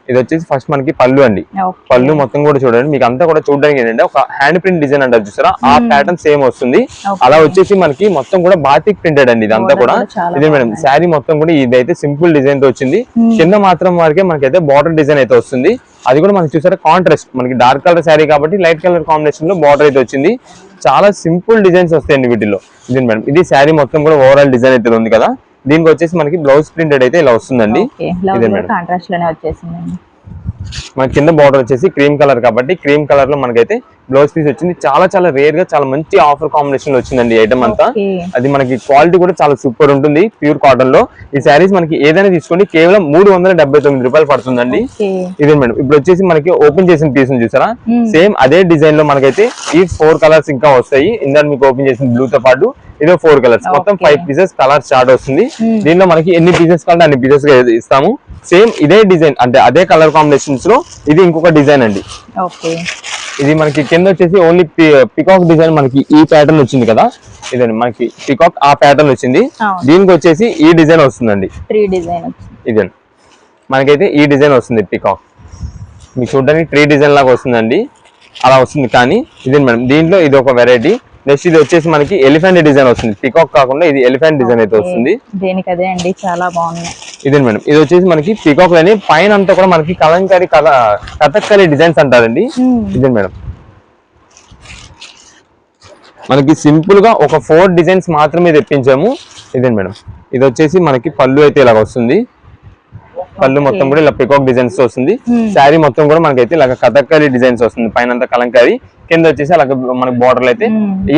ఇది వచ్చేసి ఫస్ట్ మనకి పళ్ళు అండి. పళ్ళు మొత్తం కూడా చూడండి. మీకు అంతా కూడా చూడడానికి ఏంటంటే ఒక హ్యాండ్ ప్రింట్ డిజైన్ అంటారు చూసారా, ఆ ప్యాటర్న్ సేమ్ వస్తుంది. అలా వచ్చేసి మనకి మొత్తం కూడా బాతిక్ ప్రింటెడ్ అండి ఇదంతా కూడా. ఇదే మేడం, శారీ మొత్తం కూడా ఇదైతే సింపుల్ డిజైన్ తో వచ్చింది. కింద మాత్రం వరకే మనకైతే బార్డర్ డిజైన్ అయితే వస్తుంది. అది కూడా మనకి చూసారా కాంట్రాస్ట్, మనకి డార్క్ కలర్ శారీ కాబట్టి లైట్ కలర్ కాంబినేషన్ లో బార్డర్ అయితే వచ్చింది. చాలా సింపుల్ డిజైన్స్ వస్తాయండి వీటిలో. ఇది మేడం, ఇది శారీ మొత్తం కూడా ఓవరాల్ డిజైన్ అయితే ఉంది కదా. దీనికి వచ్చేసి మనకి బ్లౌజ్ ప్రింటెడ్ అయితే ఇలా వస్తుందండి. ఇదే మేడం, కాంట్రాస్ట్ లోనే వచ్చేసిందండి. మన కింద బార్డర్ వచ్చేసి క్రీమ్ కలర్ కాబట్టి క్రీమ్ కలర్ లో మనకైతే బ్లౌజ్ పీస్ వచ్చింది. చాలా చాలా రేర్ గా చాలా మంచి ఆఫర్ కాంబినేషన్ లో వచ్చిందండి ఐటమ్ అంతా. అది మనకి క్వాలిటీ కూడా చాలా సూపర్ ఉంటుంది. ప్యూర్ కాటన్ లో ఈ శారీస్ మనకి ఏదైనా తీసుకోండి కేవలం 379 రూపాయలు పడుతుందండి. ఇదే మేడం, ఇప్పుడు వచ్చేసి మనకి ఓపెన్ చేసిన పీస్ చూసారా, సేమ్ అదే డిజైన్ లో మనకైతే ఈ 4 కలర్స్ ఇంకా వస్తాయి. ఇందాక మీకు ఓపెన్ చేసిన బ్లూ తో పాటు ఇదో 4 కలర్స్, మొత్తం 5 పీసెస్ కలర్ చార్ట్ వస్తుంది. దీనిలో మనకి ఎన్ని పీసెస్ కావాలంటే అన్ని పీసెస్ గా ఇస్తాము. సేమ్ ఇదే డిజైన్ అంటే అదే కలర్ కాంబినేషన్స్ లో ఇది ఇంకొక డిజైన్ అండి. ఇది మనకి కింద వచ్చేసి ఓన్లీ పికాక్ డిజైన్ మనకి ఈ ప్యాటర్న్ వచ్చింది కదా. ఇదండి మనకి పికాక్ ఆ ప్యాటర్న్ వచ్చింది. దీనికి వచ్చేసి ఈ డిజైన్ వస్తుందండి. ఇదే మనకైతే ఈ డిజైన్ వస్తుంది పికాక్. మీకు చూడడానికి 3 డిజైన్ లాగా వస్తుందండి, అలా వస్తుంది. కానీ ఇదే మేడం, దీంట్లో ఇది ఒక వెరైటీ. నెక్స్ట్ ఇది వచ్చేసి మనకి ఎలిఫెంట్ డిజైన్ వస్తుంది. పికాక్ కాకుండా ఇది ఎలిఫెంట్ డిజైన్ అయితే వస్తుంది. దేనికదే అండి, చాలా బాగుంది. ఇదే మేడం, ఇది వచ్చేసి మనకి పికాక్ అని పైన అంతా కూడా మనకి కలంకారీ కథక్కలి డిజైన్స్ అంటారండి. ఇదే మేడం, మనకి సింపుల్ గా ఒక 4 డిజైన్స్ మాత్రమే తెప్పించాము. ఇదే మేడం, ఇది వచ్చేసి మనకి పళ్ళు అయితే ఇలాగ వస్తుంది. పళ్ళు మొత్తం కూడా ఇలా పికాక్ డిజైన్స్ వస్తుంది. శారీ మొత్తం కూడా మనకైతే ఇలా కథక్కలి డిజైన్స్ వస్తుంది, పైన కలంకారీ, కింద వచ్చేసి అలా మనకి బార్డర్ అయితే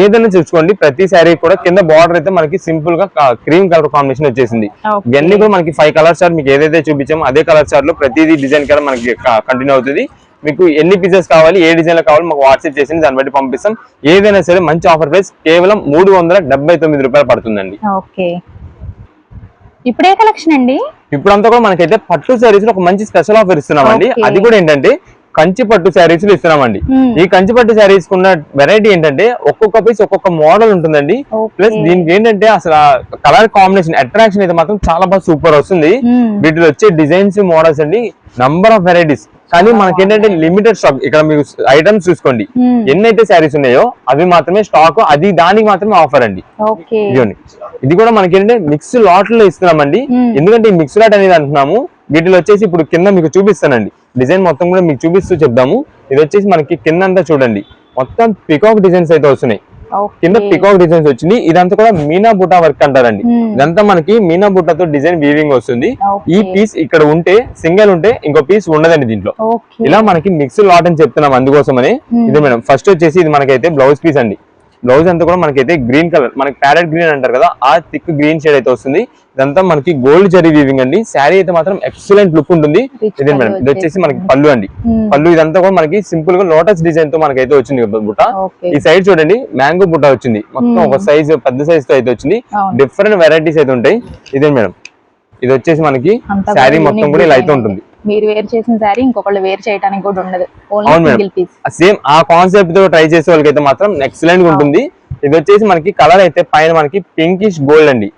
ఏదైనా చూసుకోండి. ప్రతి శారీ కూడా కింద బార్డర్ అయితే మనకి సింపుల్ గా క్రీమ్ కలర్ కాంబినేషన్ వచ్చేసింది. ఇవన్నీ కూడా మనకి 5 కలర్ చార్ట్ మీకు ఏదైతే చూపించామో అదే కలర్ చార్ట్ లో ప్రతిదీ డిజైన్ కలర్ మనకి కంటిన్యూ అవుతుంది. మీకు ఎన్ని పీసెస్ కావాలి, ఏ డిజైన్ లో కావాలి మాకు వాట్సాప్ చేసి దాన్ని బట్టి పంపిస్తాం. ఏదైనా సరే మంచి ఆఫర్ ప్రైస్ కేవలం 379 రూపాయలు పడుతుందండి. ఓకే, ఇప్పుడే కలెక్షన్ అండి. ఇప్పుడంతా కూడా మనకైతే పట్టు శారీస్ లో ఒక మంచి స్పెషల్ ఆఫర్ ఇస్తున్నామండి. అది కూడా ఏంటంటే కంచి పట్టు శారీస్ లో ఇస్తున్నామండి. ఈ కంచి పట్టు శారీస్ కున్న వెరైటీ ఏంటంటే ఒక్కొక్క పీస్ ఒక్కొక్క మోడల్ ఉంటుందండి. ప్లస్ దీనికి ఏంటంటే అసలు కలర్ కాంబినేషన్ అట్రాక్షన్ అయితే మాత్రం చాలా బాగా సూపర్ వస్తుంది. వీటిలో వచ్చే డిజైన్స్ మోడల్స్ అండి నంబర్ ఆఫ్ వెరైటీస్. కానీ మనకి ఏంటంటే లిమిటెడ్ స్టాక్. ఇక్కడ మీకు ఐటమ్స్ చూసుకోండి, ఎన్నైతే శారీస్ ఉన్నాయో అవి మాత్రమే స్టాక్, అది దానికి మాత్రమే ఆఫర్ అండి. ఇది కూడా మనకి ఏంటంటే మిక్స్ లాట్ లో ఇస్తున్నామండి. ఎందుకంటే ఈ మిక్స్ లాట్ అనేది అంటున్నాము. వీటిలో వచ్చేసి ఇప్పుడు కింద మీకు చూపిస్తానండి, డిజైన్ మొత్తం కూడా మీకు చూపిస్తూ చెప్దాము. ఇది వచ్చేసి మనకి కింద అంతా చూడండి మొత్తం పికాక్ డిజైన్స్ అయితే వస్తున్నాయి. కింద పికాక్ డిజైన్స్ వచ్చింది. ఇదంతా కూడా మీనా బుటా వర్క్ అంటారండి. ఇదంతా మనకి మీనా బుటాతో డిజైన్ వీవింగ్ వస్తుంది. ఈ పీస్ ఇక్కడ ఉంటే సింగిల్ ఉంటే ఇంకో పీస్ ఉండదండి దీంట్లో. ఇలా మనకి మిక్స్ లాట్ అని చెప్తున్నాం అందుకోసమని. ఇది మేడం ఫస్ట్ వచ్చేసి ఇది మనకైతే బ్లౌజ్ పీస్ అండి. బ్లౌజ్ అంతా కూడా మనకైతే గ్రీన్ కలర్, మనకి ప్యారెట్ గ్రీన్ అంటారు కదా, ఆ థిక్ గ్రీన్ షేడ్ అయితే వస్తుంది. ఇదంతా మనకి గోల్డ్ జరీ వీవింగ్ అండి. శారీ అయితే మాత్రం ఎక్సలెంట్ లుక్ ఉంటుంది. ఇదే మేడం, ఇది వచ్చేసి మనకి పళ్ళు అండి. పళ్ళు ఇదంతా కూడా మనకి సింపుల్ గా లోటస్ డిజైన్ తో మనకైతే వచ్చింది బుట్ట. ఈ సైడ్ చూడండి మ్యాంగో బుట్ట వచ్చింది, మొత్తం ఒక సైజ్ పెద్ద సైజ్ తో అయితే వచ్చింది. డిఫరెంట్ వెరైటీస్ అయితే ఉంటాయి. ఇదే మేడం, ఇది వచ్చేసి మనకి శారీ మొత్తం కూడా ఇలా అయితే ఉంటుంది. మీరు వేర్ చేసిన శారీ ఇంకొకళ్ళు వేర్ చేయడానికి కూడా ఉండదు. సేమ్ ఆ కాన్సెప్ట్ తో ట్రై చేసే వాళ్ళకి అయితే మాత్రం ఎక్సలెంట్ గా ఉంటుంది. ఇది వచ్చేసి మనకి కలర్ అయితే పైన మనకి పింకిష్ గోల్డ్ అండి,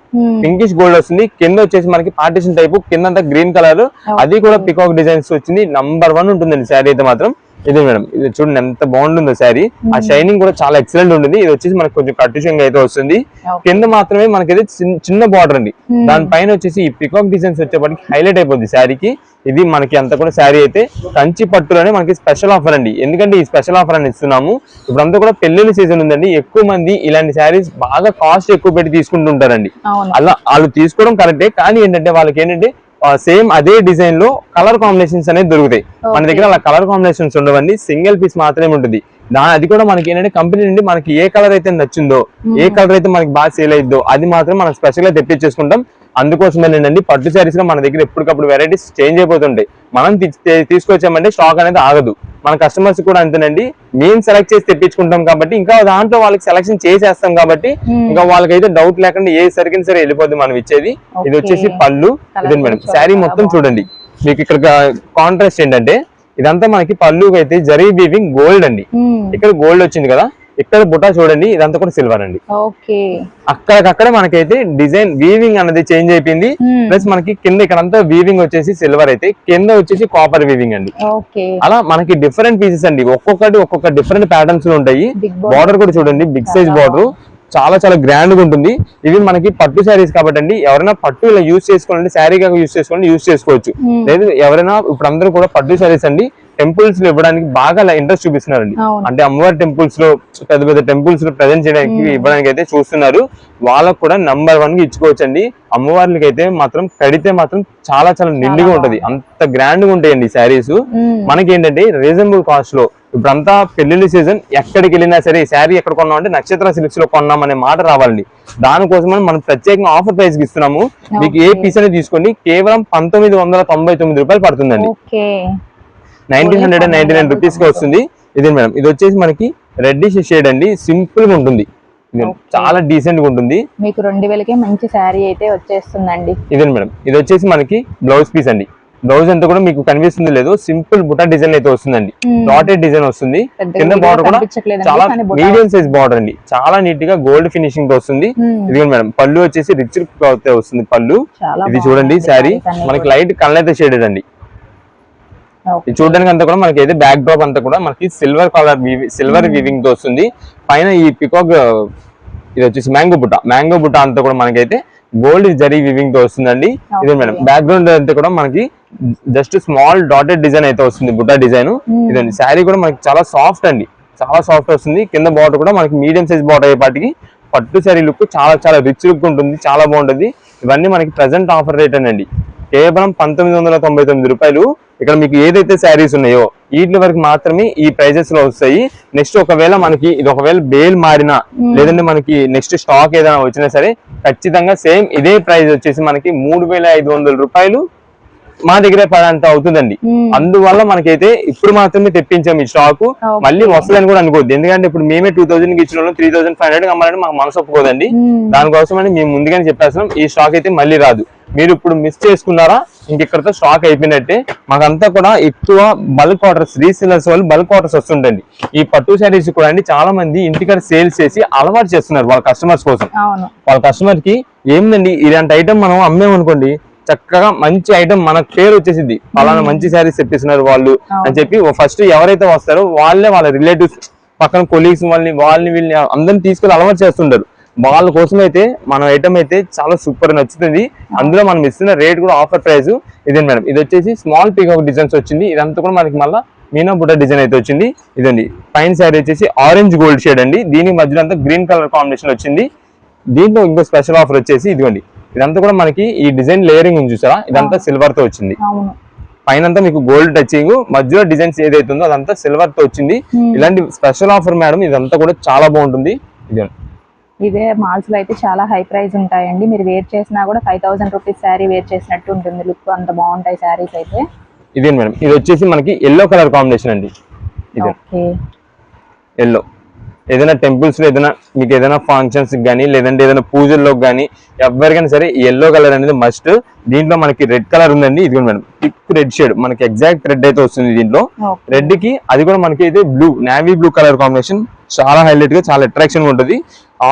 పింకిష్ గోల్డ్ వస్తుంది. కింద వచ్చేసి మనకి పార్టిషన్ టైప్, కింద గ్రీన్ కలర్, అది కూడా పికాక్ డిజైన్స్ వచ్చింది. నంబర్ 1 ఉంటుందండి శారీ అయితే మాత్రం. ఇది మేడం, ఇది చూడండి ఎంత బాగుంటుందో శారీ. ఆ షైనింగ్ కూడా చాలా ఎక్సలెంట్ ఉంటుంది. ఇది వచ్చేసి మనకి కొంచెం కట్టు చెంగు అయితే వస్తుంది. కింద మాత్రమే మనకైతే చిన్న బార్డర్ అండి. దానిపైన వచ్చేసి ఈ పికాక్ డిజైన్స్ వచ్చేప్పటికి హైలైట్ అయిపోద్ది శారీకి. ఇది మనకి అంతా కూడా శారీ అయితే కంచి పట్టులోనే మనకి స్పెషల్ ఆఫర్ అండి. ఎందుకంటే ఈ స్పెషల్ ఆఫర్ అని ఇస్తున్నాము. ఇప్పుడు అంతా కూడా పెళ్లిళ్ళ సీజన్ ఉందండి. ఎక్కువ మంది ఇలాంటి శారీస్ బాగా కాస్ట్ ఎక్కువ పెట్టి తీసుకుంటుంటారండి. అలా వాళ్ళు తీసుకోవడం కరెక్టే, కానీ ఏంటంటే వాళ్ళకి ఏంటంటే సేమ్ అదే డిజైన్ లో కలర్ కాంబినేషన్స్ అనేది దొరుకుతాయి. మన దగ్గర అలా కలర్ కాంబినేషన్స్ ఉండవండి, సింగిల్ పీస్ మాత్రమే ఉంటుంది. అది కూడా మనకి ఏంటంటే కంపెనీ నుండి మనకి ఏ కలర్ అయితే నచ్చిందో, ఏ కలర్ అయితే మనకి బాగా సేల్ అయిద్దో అది మాత్రం మనం స్పెషల్ గా తెప్పించేసుకుంటాం. అందుకోసమే ఏంటంటే పట్టు శారీస్ లో మన దగ్గర ఎప్పటికప్పుడు వెరైటీస్ చేంజ్ అయిపోతుంటాయి. మనం తీసుకొచ్చామంటే స్టాక్ అనేది ఆగదు. మన కస్టమర్స్ కూడా అంతేనండి, మేము సెలెక్ట్ చేసి తెప్పించుకుంటాం కాబట్టి ఇంకా దాంట్లో వాళ్ళకి సెలెక్షన్ చేసేస్తాం కాబట్టి ఇంకా వాళ్ళకైతే డౌట్ లేకుండా ఏ సరికిన సరే వెళ్ళిపోద్ది మనం ఇచ్చేది. ఇది వచ్చేసి పళ్ళు. ఇదే మేడం శారీ మొత్తం చూడండి, మీకు ఇక్కడ కాంట్రాస్ట్ ఏంటంటే ఇదంతా మనకి పళ్ళు అయితే జరీ వీవింగ్ గోల్డ్ అండి. ఇక్కడ గోల్డ్ వచ్చింది కదా, ఇక్కడ బుటా చూడండి ఇదంతా కూడా సిల్వర్ అండి. అక్కడక్కడ మనకైతే డిజైన్ వీవింగ్ అనేది చేంజ్ అయిపోయింది. ప్లస్ మనకి కింద ఇక్కడంతా వీవింగ్ వచ్చేసి సిల్వర్ అయితే కింద వచ్చేసి కాపర్ వీవింగ్ అండి. అలా మనకి డిఫరెంట్ పీసెస్ అండి, ఒక్కొక్కటి ఒక్కొక్క డిఫరెంట్ ప్యాటర్న్స్ లో ఉంటాయి. బార్డర్ కూడా చూడండి బిగ్ సైజ్ బార్డర్, చాలా చాలా గ్రాండ్ గా ఉంటుంది. ఇవి మనకి పట్టు శారీస్ కాబట్టి అండి, ఎవరైనా పట్టు ఇలా యూజ్ చేసుకోవాలంటే శారీగా యూజ్ చేసుకోవచ్చు. లేదు ఎవరైనా ఇప్పుడు అందరూ కూడా పట్టు శారీస్ అండి టెంపుల్స్ లో ఇవ్వడానికి బాగా ఇంట్రెస్ట్ చూపిస్తున్నారండి. అంటే అమ్మవారి టెంపుల్స్ లో పెద్ద పెద్ద టెంపుల్స్ లో ప్రజెంట్ చేయడానికి ఇవ్వడానికి అయితే చూస్తున్నారు. వాళ్ళకు కూడా నంబర్ 1 గా ఇచ్చుకోవచ్చు అండి. అమ్మవార్లకి అయితే మాత్రం కడితే మాత్రం చాలా చాలా నిండుగా ఉంటది, అంత గ్రాండ్ గా ఉంటాయండి శారీస్. మనకి ఏంటంటే రీజనబుల్ కాస్ట్ లో ఇప్పుడంతా పెళ్లిళ్ళ సీజన్, ఎక్కడికి వెళ్ళినా సరే శారీ ఎక్కడ కొన్నాం అంటే నక్షత్ర సిల్క్స్ లో కొన్నాం అనే మాట రావాలండి. దానికోసమని మనం ప్రత్యేకంగా ఆఫర్ ప్రైస్ కి ఇస్తున్నాము. మీకు ఏ పీస్ అనేది తీసుకోండి కేవలం 1999 రూపాయలు పడుతుందండి. 1999 రూపీస్ కి వస్తుంది. ఇది మేడం, ఇది వచ్చేసి మనకి రెడ్డిష్ షేడ్ అండి, సింపుల్ గా ఉంటుంది, చాలా డీసెంట్ గా ఉంటుంది. మీకు 2000కే మంచి శారీ అయితే వచ్చేస్తుందండి. ఇదే మేడం, ఇది వచ్చేసి మనకి బ్లౌజ్ పీస్ అండి. బ్లౌజ్ అంతా కూడా మీకు కనిపిస్తుంది లేదు, సింపుల్ బుటా డిజైన్ అయితే వస్తుందండి. డాటెడ్ డిజైన్ వస్తుంది. కింద బార్డర్ కూడా చాలా మీడియం సైజ్ బార్డర్ అండి, చాలా నీట్ గా గోల్డ్ ఫినిషింగ్ తో వస్తుంది. ఇది మేడం పళ్ళు వచ్చేసి రిచ్ లుక్ వస్తుంది పళ్ళు. ఇది చూడండి శారీ మనకి లైట్ కలర్ షేడెడ్ అండి. ఇది చూడడానికి అంతా కూడా మనకి అయితే బ్యాక్ డ్రాప్ అంతా కూడా మనకి సిల్వర్ వీవింగ్ తో వస్తుంది. పైన ఈ పికాక్ ఇది వచ్చేసి మ్యాంగో బుట్ట అంతా కూడా మనకైతే గోల్డ్ జరీ వీవింగ్ తో వస్తుందండి. ఇదే మేడం బ్యాక్గ్రౌండ్ అంతా కూడా మనకి జస్ట్ స్మాల్ డాటెడ్ డిజైన్ అయితే వస్తుంది, బుట్ట డిజైన్. ఇదండి శారీ కూడా మనకి చాలా సాఫ్ట్ అండి, చాలా సాఫ్ట్ వస్తుంది. కింద బార్డర్ కూడా మనకి మీడియం సైజ్ బార్డర్ అయ్యేపాటికి పట్టు శారీ లుక్ చాలా చాలా రిచ్ లుక్ ఉంటుంది, చాలా బాగుంటుంది. ఇవన్నీ మనకి ప్రెసెంట్ ఆఫర్ రేట్ అండి. కేవలం 1999 రూపాయలు. ఇక్కడ మీకు ఏదైతే శారీస్ ఉన్నాయో వీటి వరకు మాత్రమే ఈ ప్రైజెస్ లో వస్తాయి. నెక్స్ట్ ఒకవేళ మనకి ఇది ఒకవేళ బేల్ మారినా లేదంటే మనకి నెక్స్ట్ స్టాక్ ఏదైనా వచ్చినా సరే ఖచ్చితంగా సేమ్ ఇదే ప్రైస్ వచ్చేసి మనకి 3500 రూపాయలు మా దగ్గర పదంత అవుతుందండి. అందువల్ల మనకైతే ఇప్పుడు మాత్రమే తెప్పించాం ఈ స్టాక్, మళ్ళీ వస్తుందని కూడా అనుకోవద్దు. ఎందుకంటే ఇప్పుడు మేమే 2000 కి ఇచ్చిన 3500 అమ్మాలంటే మాకు మనసు ఒప్పుకోదండి. దానికోసం అని మేము ముందుగానే చెప్పేస్తున్నాం ఈ స్టాక్ అయితే మళ్ళీ రాదు. మీరు ఇప్పుడు మిస్ చేసుకున్నారా ఇంకెక్కడితో స్టాక్ అయిపోయినట్టే. మాకంతా కూడా ఎక్కువ బల్క్ ఆర్డర్స్, రీసేలర్స్ వాళ్ళు బల్క్ ఆర్డర్స్ వస్తుంటండి. ఈ పట్టు శారీస్ కూడా అండి చాలా మంది ఇంటికాడ సేల్స్ చేసి అలవాటు చేస్తున్నారు వాళ్ళ కస్టమర్స్ కోసం. వాళ్ళ కస్టమర్ కి ఏందండి ఇలాంటి ఐటమ్ మనం అమ్మేమనుకోండి చక్కగా మంచి ఐటమ్ మన పేరు వచ్చేసింది, అలానే మంచి శారీస్ తెప్పిస్తున్నారు వాళ్ళు అని చెప్పి ఫస్ట్ ఎవరైతే వస్తారో వాళ్ళే వాళ్ళ రిలేటివ్స్ పక్కన కొలీగ్స్ వాళ్ళని వీళ్ళని అందరిని తీసుకొని అలవాటు చేస్తుంటారు. వాళ్ళ కోసం అయితే మన ఐటమ్ అయితే చాలా సూపర్ నచ్చుతుంది. అందులో మనం ఇస్తున్న రేట్ కూడా ఆఫర్ ప్రైస్ ఇదే మేడం. ఇది వచ్చేసి స్మాల్ పీకాక్ డిజైన్స్ వచ్చింది. ఇదంతా కూడా మనకి మళ్ళీ మీనా బుట్ట డిజైన్ అయితే వచ్చింది. ఇదండి పైన శారీ వచ్చేసి ఆరెంజ్ గోల్డ్ షేడ్ అండి, దీని మధ్యలో అంతా గ్రీన్ కలర్ కాంబినేషన్ వచ్చింది. దీంట్లో ఇంకో స్పెషల్ ఆఫర్ వచ్చేసి ఇదిగోండి, ఇదంతా కూడా మనకి ఈ డిజైన్ లేయరింగ్ ఉంది చూసారా, ఇదంతా సిల్వర్ తో వచ్చింది. పైనంతా మీకు గోల్డ్ టచింగ్, మధ్యలో డిజైన్స్ ఏదైతే ఉందో అదంతా సిల్వర్ తో వచ్చింది. ఇలాంటి స్పెషల్ ఆఫర్ మేడం, ఇదంతా కూడా చాలా బాగుంటుంది. ఇవే మాల్స్ లో అయితే చాలా హై ప్రైస్ ఉంటాయండి. మీరు వేర్ చేసినా కూడా 5000 రూపీస్ శారీ వేర్ చేసినట్టు ఉంటుంది. లుక్ అంత బాగుంటాయి శారీస్ అయితే. ఇదే మేడం, ఇది వచ్చేసి మనకి ఎల్లో కలర్ కాంబినేషన్ అండి. ఇది ఎల్లో ఏదైనా టెంపుల్స్ లో ఏదైనా మీకు ఏదైనా ఫంక్షన్స్ కానీ లేదంటే ఏదైనా పూజల్లో కానీ ఎవరికైనా సరే ఎల్లో కలర్ అనేది మస్ట్. దీంట్లో మనకి రెడ్ కలర్ ఉందండి, ఇది మేడం థిక్ రెడ్ షేడ్, మనకి ఎగ్జాక్ట్ రెడ్ అయితే వస్తుంది దీంట్లో. రెడ్ కి అది కూడా మనకి అయితే blue, navy blue colour combination చాలా హైలైట్ గా చాలా అట్రాక్షన్ గా ఉంటుంది.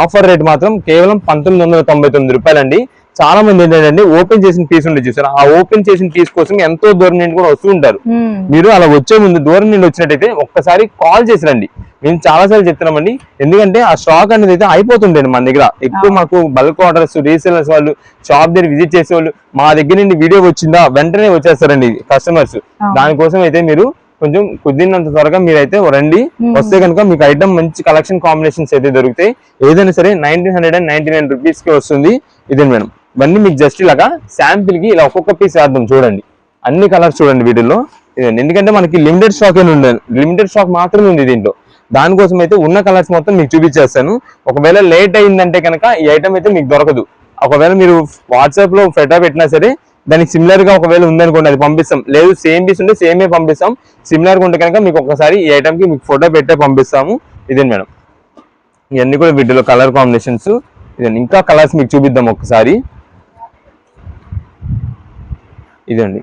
ఆఫర్ రేట్ మాత్రం కేవలం 1999 రూపాయలండి. చాలా మంది ఏంటంటే ఓపెన్ చేసిన పీస్ ఉండే చూసారు, ఆ ఓపెన్ చేసిన పీస్ కోసం ఎంతో దూరం నుండి కూడా వస్తూ ఉంటారు. మీరు అలా వచ్చే ముందు దూరం నుండి వచ్చినట్టయితే ఒక్కసారి కాల్ చేసి రండి. మేము చాలా సార్లు చెప్తున్నామండి, ఎందుకంటే ఆ స్టాక్ అనేది అయితే అయిపోతుందండి మన దగ్గర. ఎక్కువ మాకు బల్క్ ఆర్డర్స్, రీసేలర్స్ వాళ్ళు షాప్ దగ్గర విజిట్ చేసే వాళ్ళు మా దగ్గర నుండి వీడియో వచ్చిందా వెంటనే వచ్చేస్తారండి కస్టమర్స్. దానికోసం అయితే మీరు కొంచెం కుదిరినంత త్వరగా మీరైతే రండి. వస్తే కనుక మీకు ఐటమ్ మంచి కలెక్షన్ కాంబినేషన్స్ అయితే దొరుకుతాయి. ఏదైనా సరే 1999 రూపీస్ కి వస్తుంది. ఇదే మేడం, ఇవన్నీ మీకు జస్ట్ ఇలాగా శాంపిల్ కి ఇలా ఒక్కొక్క పీస్ వేద్దాం చూడండి. అన్ని కలర్స్ చూడండి వీటిల్లో. ఇదండి, ఎందుకంటే మనకి లిమిటెడ్ స్టాక్ అని ఉండదు, లిమిటెడ్ స్టాక్ మాత్రమే ఉంది దీంట్లో. దానికోసం అయితే ఉన్న కలర్స్ మొత్తం మీకు చూపించేస్తాను. ఒకవేళ లేట్ అయిందంటే కనుక ఈ ఐటమ్ అయితే మీకు దొరకదు. ఒకవేళ మీరు వాట్సాప్ లో ఫోటో పెట్టినా సరే దానికి సిమిలర్ గా ఒకవేళ ఉందనుకోండి అది పంపిస్తాం. లేదు సేమ్ పీస్ ఉంటే సేమే పంపిస్తాం. సిమిలర్ గా ఉంటే కనుక మీకు ఒకసారి ఈ ఐటమ్ కి మీకు ఫోటో పెట్టే పంపిస్తాము. ఇదే మేడం, ఇవన్నీ కూడా వీటిలో కలర్ కాంబినేషన్స్. ఇదండి, ఇంకా కలర్స్ మీకు చూపిద్దాం ఒకసారి. ఇదండి,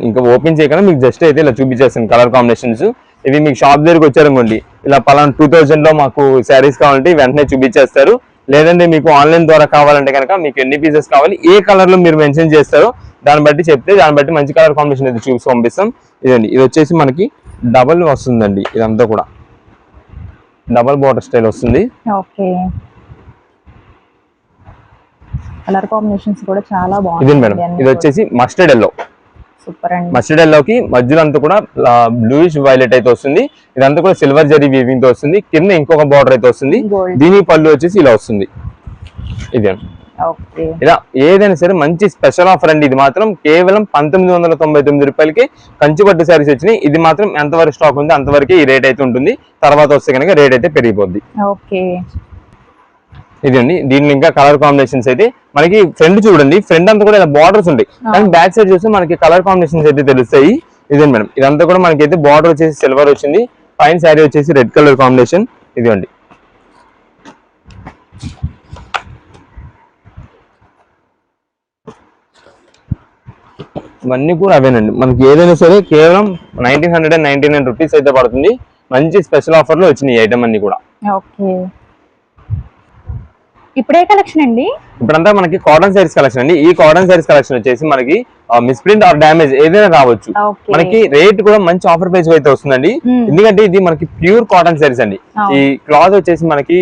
ఇంకా ఓపెన్ చేయకుండా మీకు జస్ట్ అయితే ఇలా చూపించేస్తాను కలర్ కాంబినేషన్స్. ఇవి మీకు షాప్ దగ్గరికి వచ్చారనుకోండి, ఇలా పలానా 2000 లో మాకు శారీస్ కావాలంటే వెంటనే చూపించేస్తారు. లేదంటే మీకు ఆన్లైన్ ద్వారా కావాలంటే కనుక మీకు ఎన్ని పీసెస్ కావాలి, ఏ కలర్ లో మీరు మెన్షన్ చేస్తారో దాన్ని బట్టి చెప్తే దాన్ని బట్టి మంచి కలర్ కాంబినేషన్ అయితే చూసి పంపిస్తాం. ఇదండి, ఇది వచ్చేసి మనకి డబల్ వస్తుందండి. ఇదంతా కూడా డబల్ బార్డర్ స్టైల్ వస్తుంది. కలర్ కాంబినేషన్స్ కూడా చాలా బాగుంది. ఇదే మేడం, ఇది వచ్చేసి మస్టర్డ్ ఎల్లో. సూపర్ అండి. మస్టర్డ్ ఎల్లోకి మధ్యలో అంతా కూడా బ్లూయిష్ వైలెట్ అయితే వస్తుంది. ఇదంతా కూడా సిల్వర్ జరీ వీవింగ్ తో వస్తుంది. కింద ఇంకొక బార్డర్ అయితే వస్తుంది. దీని పళ్ళు వచ్చేసి ఇలా వస్తుంది. ఇదే ఇలా ఏదైనా సరే మంచి స్పెషల్ ఆఫర్ అండి. ఇది మాత్రం కేవలం 1999 రూపాయలకి కంచిపట్టు శారీస్ వచ్చినాయి. ఇది మాత్రం ఎంతవరకు స్టాక్ ఉంది అంతవరకే ఈ రేట్ అయితే ఉంటుంది. తర్వాత వస్తే కనుక రేట్ అయితే పెరిగిపోద్ది. ఇదండి, దీనిలో ఇంకా కలర్ కాంబినేషన్స్ అయితే మనకి ఫ్రంట్ చూడండి, ఫ్రంట్ అంతా కూడా ఇలా బార్డర్స్ ఉంటాయి. కానీ బ్యాక్ సైడ్ చూస్తే మనకి కలర్ కాంబినేషన్స్ అయితే తెలుస్తాయి. ఇదే మేడం, ఇదంతా కూడా మనకి అయితే బార్డర్ వచ్చేసి సిల్వర్ వచ్చింది. పైన శారీ వచ్చేసి రెడ్ కలర్ కాంబినేషన్. ఇదిగోండి, ఇవన్నీ కూడా అవేనండి. మనకి ఏదైనా సరే కేవలం 1999 రూపీస్ అయితే పడుతుంది. మంచి స్పెషల్ ఆఫర్ లో వచ్చినాయి ఈ ఐటమ్ అన్ని కూడా. ఇప్పుడే కలెక్షన్ అండి, ఇప్పుడంతా మనకి కాటన్ సారీస్ కలెక్షన్ అండి. ఈ కాటన్ సారీస్ కలెక్షన్ వచ్చేసి మనకి మిస్ప్రింట్ ఆర్ డ్యామేజ్ ఏదైనా రావచ్చు. మనకి రేట్ కూడా మంచి ఆఫర్ ప్రైస్ అయితే వస్తుందండి. ఎందుకంటే ఇది మనకి ప్యూర్ కాటన్ సారీస్ అండి. ఈ క్లాత్ వచ్చేసి మనకి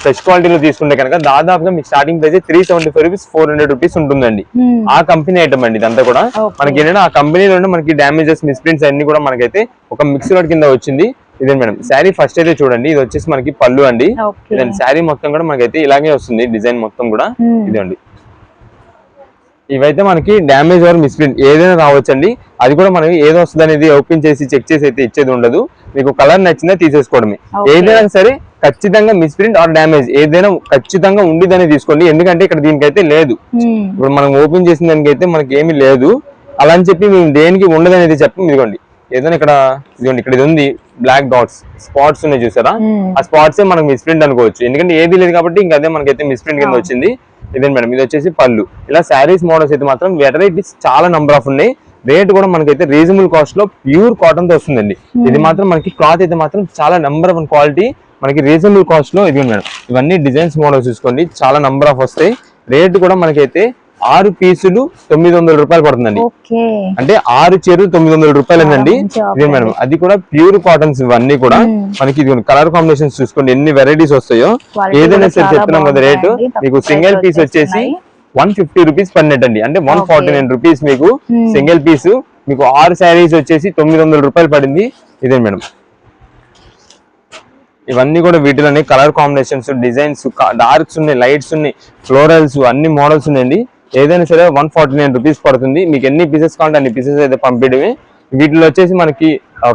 ఫ్రెష్ క్వాలిటీలో తీసుకుంటే కనుక దాదాపుగా మీకు స్టార్టింగ్ ప్రైస్ 375 రూపీస్ 400 రూపీస్ ఉంటుందండి. ఆ కంపెనీ ఐటమ్ అండి ఇదంతా కూడా. మనకి ఏంటంటే ఆ కంపెనీలోనే మనకి డ్యామేజెస్ మిస్ప్రింట్స్ అన్ని కూడా మనకైతే ఒక మిక్స్ లోడ్ కింద వచ్చింది. ఇదే మేడం, శారీ ఫస్ట్ అయితే చూడండి, ఇది వచ్చేసి మనకి పళ్ళు అండి. ఇదండి, శారీ మొత్తం కూడా మనకైతే ఇలాగే వస్తుంది డిజైన్ మొత్తం కూడా. ఇదండి, ఇవైతే మనకి డ్యామేజ్ ఆర్ మిస్ప్రింట్ ఏదైనా రావచ్చండి. అది కూడా మనకి ఏదో వస్తుంది అనేది ఓపెన్ చేసి చెక్ చేసి అయితే ఇచ్చేది ఉండదు. మీకు కలర్ నచ్చిందా తీసేసుకోవడమే. ఏదైనా సరే ఖచ్చితంగా మిస్ప్రింట్ ఆర్ డ్యామేజ్ ఏదైనా ఖచ్చితంగా ఉండిదని తీసుకోండి. ఎందుకంటే ఇక్కడ దీనికైతే లేదు. ఇప్పుడు మనం ఓపెన్ చేసిన దానికైతే మనకి ఏమీ లేదు. అలా అని చెప్పి మేము దేనికి ఉండదు అనేది చెప్పం. ఇదిగోండి ఏదైనా ఇక్కడ ఇదిగోండి ఇక్కడ ఇది ఉంది బ్లాక్ డాట్స్ స్పాట్స్ ఉన్నాయి చూసారా, ఆ స్పాట్స్ మనకి మిస్ప్రింట్ అనుకోవచ్చు. ఎందుకంటే ఏది లేదు కాబట్టి ఇంకా అదే మనకైతే మిస్ప్రింట్ కింద వచ్చింది. ఇదే మేడం ఇది వచ్చేసి పళ్ళు. ఇలా శారీస్ మోడల్స్ అయితే మాత్రం వెరైటీస్ చాలా నంబర్ ఆఫ్ ఉన్నాయి. రేట్ కూడా మనకైతే రీజనబుల్ కాస్ట్ లో ప్యూర్ కాటన్ తో వస్తుందండి. ఇది మాత్రం మనకి క్లాత్ అయితే మాత్రం చాలా నంబర్ ఆఫ్ క్వాలిటీ మనకి రీజనబుల్ కాస్ట్ లో ఇది మేడం. ఇవన్నీ డిజైన్స్ మోడల్స్ చూసుకోండి చాలా నంబర్ ఆఫ్ వస్తాయి. రేట్ కూడా మనకైతే 6 పీసులు 900 రూపాయలు పడుతుందండి. అంటే 6 చీరలు 900 రూపాయలండి. ఇదే మేడం అది కూడా ప్యూర్ కాటన్స్. ఇవన్నీ కూడా మనకి ఇది కలర్ కాంబినేషన్స్ చూసుకోండి ఎన్ని వెరైటీస్ వస్తాయో. ఏదైనా సరే చెప్తున్నాం కదా రేటు. మీకు సింగిల్ పీస్ వచ్చేసి 150 రూపీస్ పడినట్టండి. అంటే 149 రూపీస్ మీకు సింగిల్ పీస్. మీకు 6 శారీస్ వచ్చేసి 900 రూపాయలు పడింది. ఇదే మేడం ఇవన్నీ కూడా వీటిలోనే కలర్ కాంబినేషన్స్ డిజైన్స్ డార్క్స్ ఉన్నాయి లైట్స్ ఉన్నాయి ఫ్లోరల్స్ అన్ని మోడల్స్ ఉన్నాయండి. ఏదైనా సరే 149 రూపీస్ పడుతుంది. మీకు ఎన్ని పీసెస్ కావాలంటే అన్ని పీసెస్ అయితే పంపించడమే. వీటిలో వచ్చేసి మనకి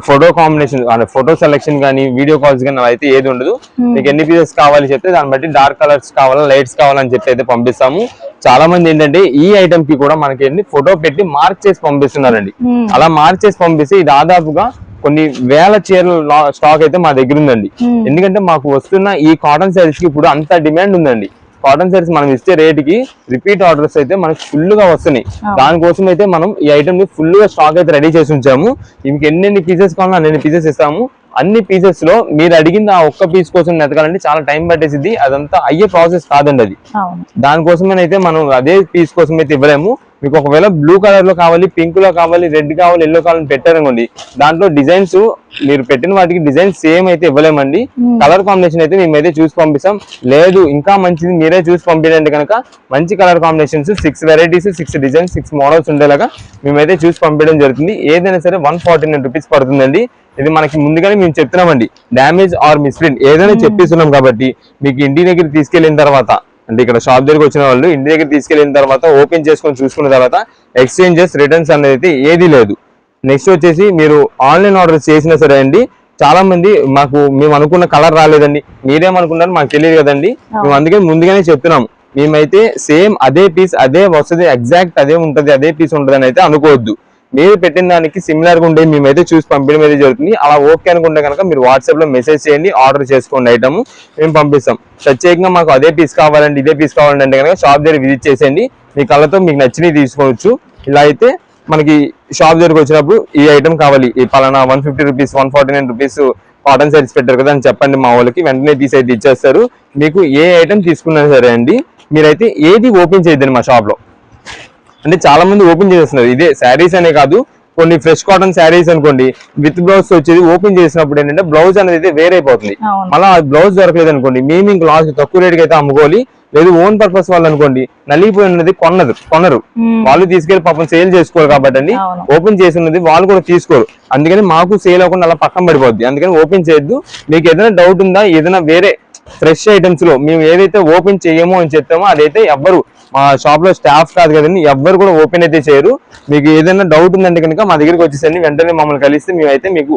ఫోటో కాంబినేషన్ ఫోటో సెలెక్షన్ కానీ వీడియో కాల్స్ కానీ అయితే ఏది ఉండదు. మీకు ఎన్ని పీసెస్ కావాలి చెప్తే దాన్ని బట్టి డార్క్ కలర్స్ కావాలా లైట్స్ కావాలని చెప్పి అయితే పంపిస్తాము. చాలా మంది ఏంటంటే ఈ ఐటమ్ కి కూడా మనకి ఏంటి ఫోటో పెట్టి మార్క్ చేసి పంపిస్తున్నారండి. అలా మార్క్ చేసి పంపిస్తే దాదాపుగా కొన్ని వేల చీరల స్టాక్ అయితే మా దగ్గర ఉందండి. ఎందుకంటే మాకు వస్తున్న ఈ కాటన్ శారీస్ కి ఇప్పుడు అంత డిమాండ్ ఉందండి. కాటన్ శారీస్ మనం ఇచ్చే రేటుకి రిపీట్ ఆర్డర్స్ అయితే మనకి ఫుల్ గా వస్తున్నాయి. దానికోసం అయితే మనం ఈ ఐటమ్ ని ఫుల్ గా స్టాక్ అయితే రెడీ చేసి ఉంచాము. ఇంక ఎన్ని పీసెస్ కావాలో అన్ని పీసెస్ ఇస్తాము. అన్ని పీసెస్ లో మీరు అడిగింది ఆ ఒక్క పీస్ కోసం ఎతకాలంటే చాలా టైం పట్టేసింది. అదంతా అయ్యే ప్రాసెస్ కాదండి అది. దానికోసమేనైతే మనం అదే పీస్ కోసం అయితే ఇవ్వలేము. మీకు ఒకవేళ బ్లూ కలర్ లో కావాలి పింక్ లో కావాలి రెడ్ కావాలి ఎల్లో కావాలని పెట్టారనుకోండి దాంట్లో డిజైన్స్ మీరు పెట్టిన వాటికి డిజైన్స్ సేమ్ అయితే ఇవ్వలేమండి. కలర్ కాంబినేషన్ అయితే మేమైతే చూసి పంపిస్తాం. లేదు ఇంకా మంచిది మీరే చూసి పంపించండి కనుక మంచి colour combinations 6 varieties 6 designs 6 models ఉండేలాగా మేమైతే చూసి పంపించడం జరుగుతుంది. ఏదైనా సరే 149 రూపీస్ పడుతుందండి. ఇది మనకి ముందుగానే మేము చెప్తున్నామండి డ్యామేజ్ ఆర్ మిస్ప్రింట్ ఏదైనా చెప్పిస్తున్నాం కాబట్టి మీకు ఇంటి దగ్గర తీసుకెళ్లిన తర్వాత అంటే ఇక్కడ షాప్ దగ్గరికి వచ్చిన వాళ్ళు ఇంటి దగ్గర తీసుకెళ్లిన తర్వాత ఓపెన్ చేసుకొని చూసుకున్న తర్వాత ఎక్స్చేంజెస్ రిటర్న్స్ అనేది ఏది లేదు. నెక్స్ట్ వచ్చేసి మీరు ఆన్లైన్ ఆర్డర్ చేసినా సరే అండి చాలా మంది మేము అనుకున్న కలర్ రాలేదండి మీరేమనుకున్నారు మాకు తెలియదు కదండి. మేము అందుకే ముందుగానే చెప్తున్నాం మేమైతే సేమ్ అదే పీస్ అదే వస్తుంది ఎగ్జాక్ట్ అదే ఉంటది అదే పీస్ ఉంటది అని అయితే అనుకోవద్దు. మీరు పెట్టిన దానికి సిమిలర్ గా ఉండే మేమైతే చూసి పంపించడం అయితే జరుగుతుంది. అలా ఓకే అనుకుంటే కనుక మీరు వాట్సాప్ లో మెసేజ్ చేయండి ఆర్డర్ చేసుకోండి ఐటమ్ మేము పంపిస్తాం. ప్రత్యేకంగా మాకు అదే పీస్ కావాలండి ఇదే పీస్ కావాలంటే అంటే కనుక షాప్ దగ్గర విజిట్ చేసేయండి. మీ కళ్ళతో మీకు నచ్చినవి తీసుకోవచ్చు. ఇలా అయితే మనకి షాప్ దగ్గరకు వచ్చినప్పుడు ఈ ఐటమ్ కావాలి ఈ పలానా 150 రూపీస్ 149 రూపీస్ కాటన్ శారీస్ పెట్టారు కదా అని చెప్పండి మా వాళ్ళకి వెంటనే తీసి అయితే ఇచ్చేస్తారు. మీకు ఏ ఐటమ్ తీసుకున్నా సరే అండి మీరైతే ఏది ఓపెన్ చేయొద్దండి మా షాప్ లో. అంటే చాలా మంది ఓపెన్ చేస్తున్నారు ఇదే శారీస్ అనే కాదు కొన్ని ఫ్రెష్ కాటన్ శారీస్ అనుకోండి విత్ బ్లౌజ్ వచ్చేది ఓపెన్ చేసినప్పుడు ఏంటంటే బ్లౌజ్ అనేది వేరైపోతుంది. మళ్ళీ ఆ బ్లౌజ్ దొరకలేదు అనుకోండి మేము ఇంక లాస్ట్ తక్కువ రేటుకి అయితే అమ్ముకోవాలి. లేదు ఓన్ పర్పస్ వాళ్ళు అనుకోండి నలిగిపోయి ఉన్నది కొనరు వాళ్ళు తీసుకెళ్లి పాపం సేల్ చేసుకోరు కాబట్టి అండి ఓపెన్ చేసి ఉన్నది వాళ్ళు కూడా తీసుకోరు. అందుకని మాకు సేల్ అవ్వకుండా అలా పక్కన పడిపోద్ది. అందుకని ఓపెన్ చేయొద్దు. మీకు ఏదైనా డౌట్ ఉందా ఏదైనా వేరే ఫ్రెష్ ఐటమ్స్ లో మేము ఏదైతే ఓపెన్ చేయమో అని చెప్తామో అదైతే ఎవ్వరు మా షాప్ లో స్టాఫ్ కాదు కదండి ఎవ్వరు కూడా ఓపెన్ అయితే చేయరు. మీకు ఏదైనా డౌట్ ఉందంటే కనుక మా దగ్గరికి వచ్చేసండి వెంటనే మమ్మల్ని కలిస్తే మేమైతే మీకు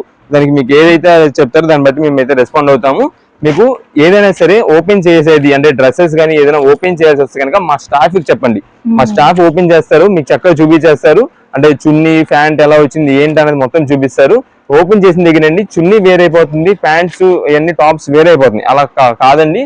ఏదైతే చెప్తారో దాన్ని బట్టి మేమైతే రెస్పాండ్ అవుతాము. మీకు ఏదైనా సరే ఓపెన్ చేసేది అంటే డ్రెస్సెస్ కానీ ఏదైనా ఓపెన్ చేయాల్సి వస్తే కనుక మా స్టాఫ్ చెప్పండి. మా స్టాఫ్ ఓపెన్ చేస్తారు మీకు చక్కగా చూపించేస్తారు. అంటే చున్నీ ప్యాంట్ ఎలా వచ్చింది ఏంటి అనేది మొత్తం చూపిస్తారు. ఓపెన్ చేసిన దగ్గరండి చున్నీ వేరైపోతుంది ప్యాంట్స్ ఇవన్నీ టాప్స్ వేరైపోతుంది. అలా కాదండి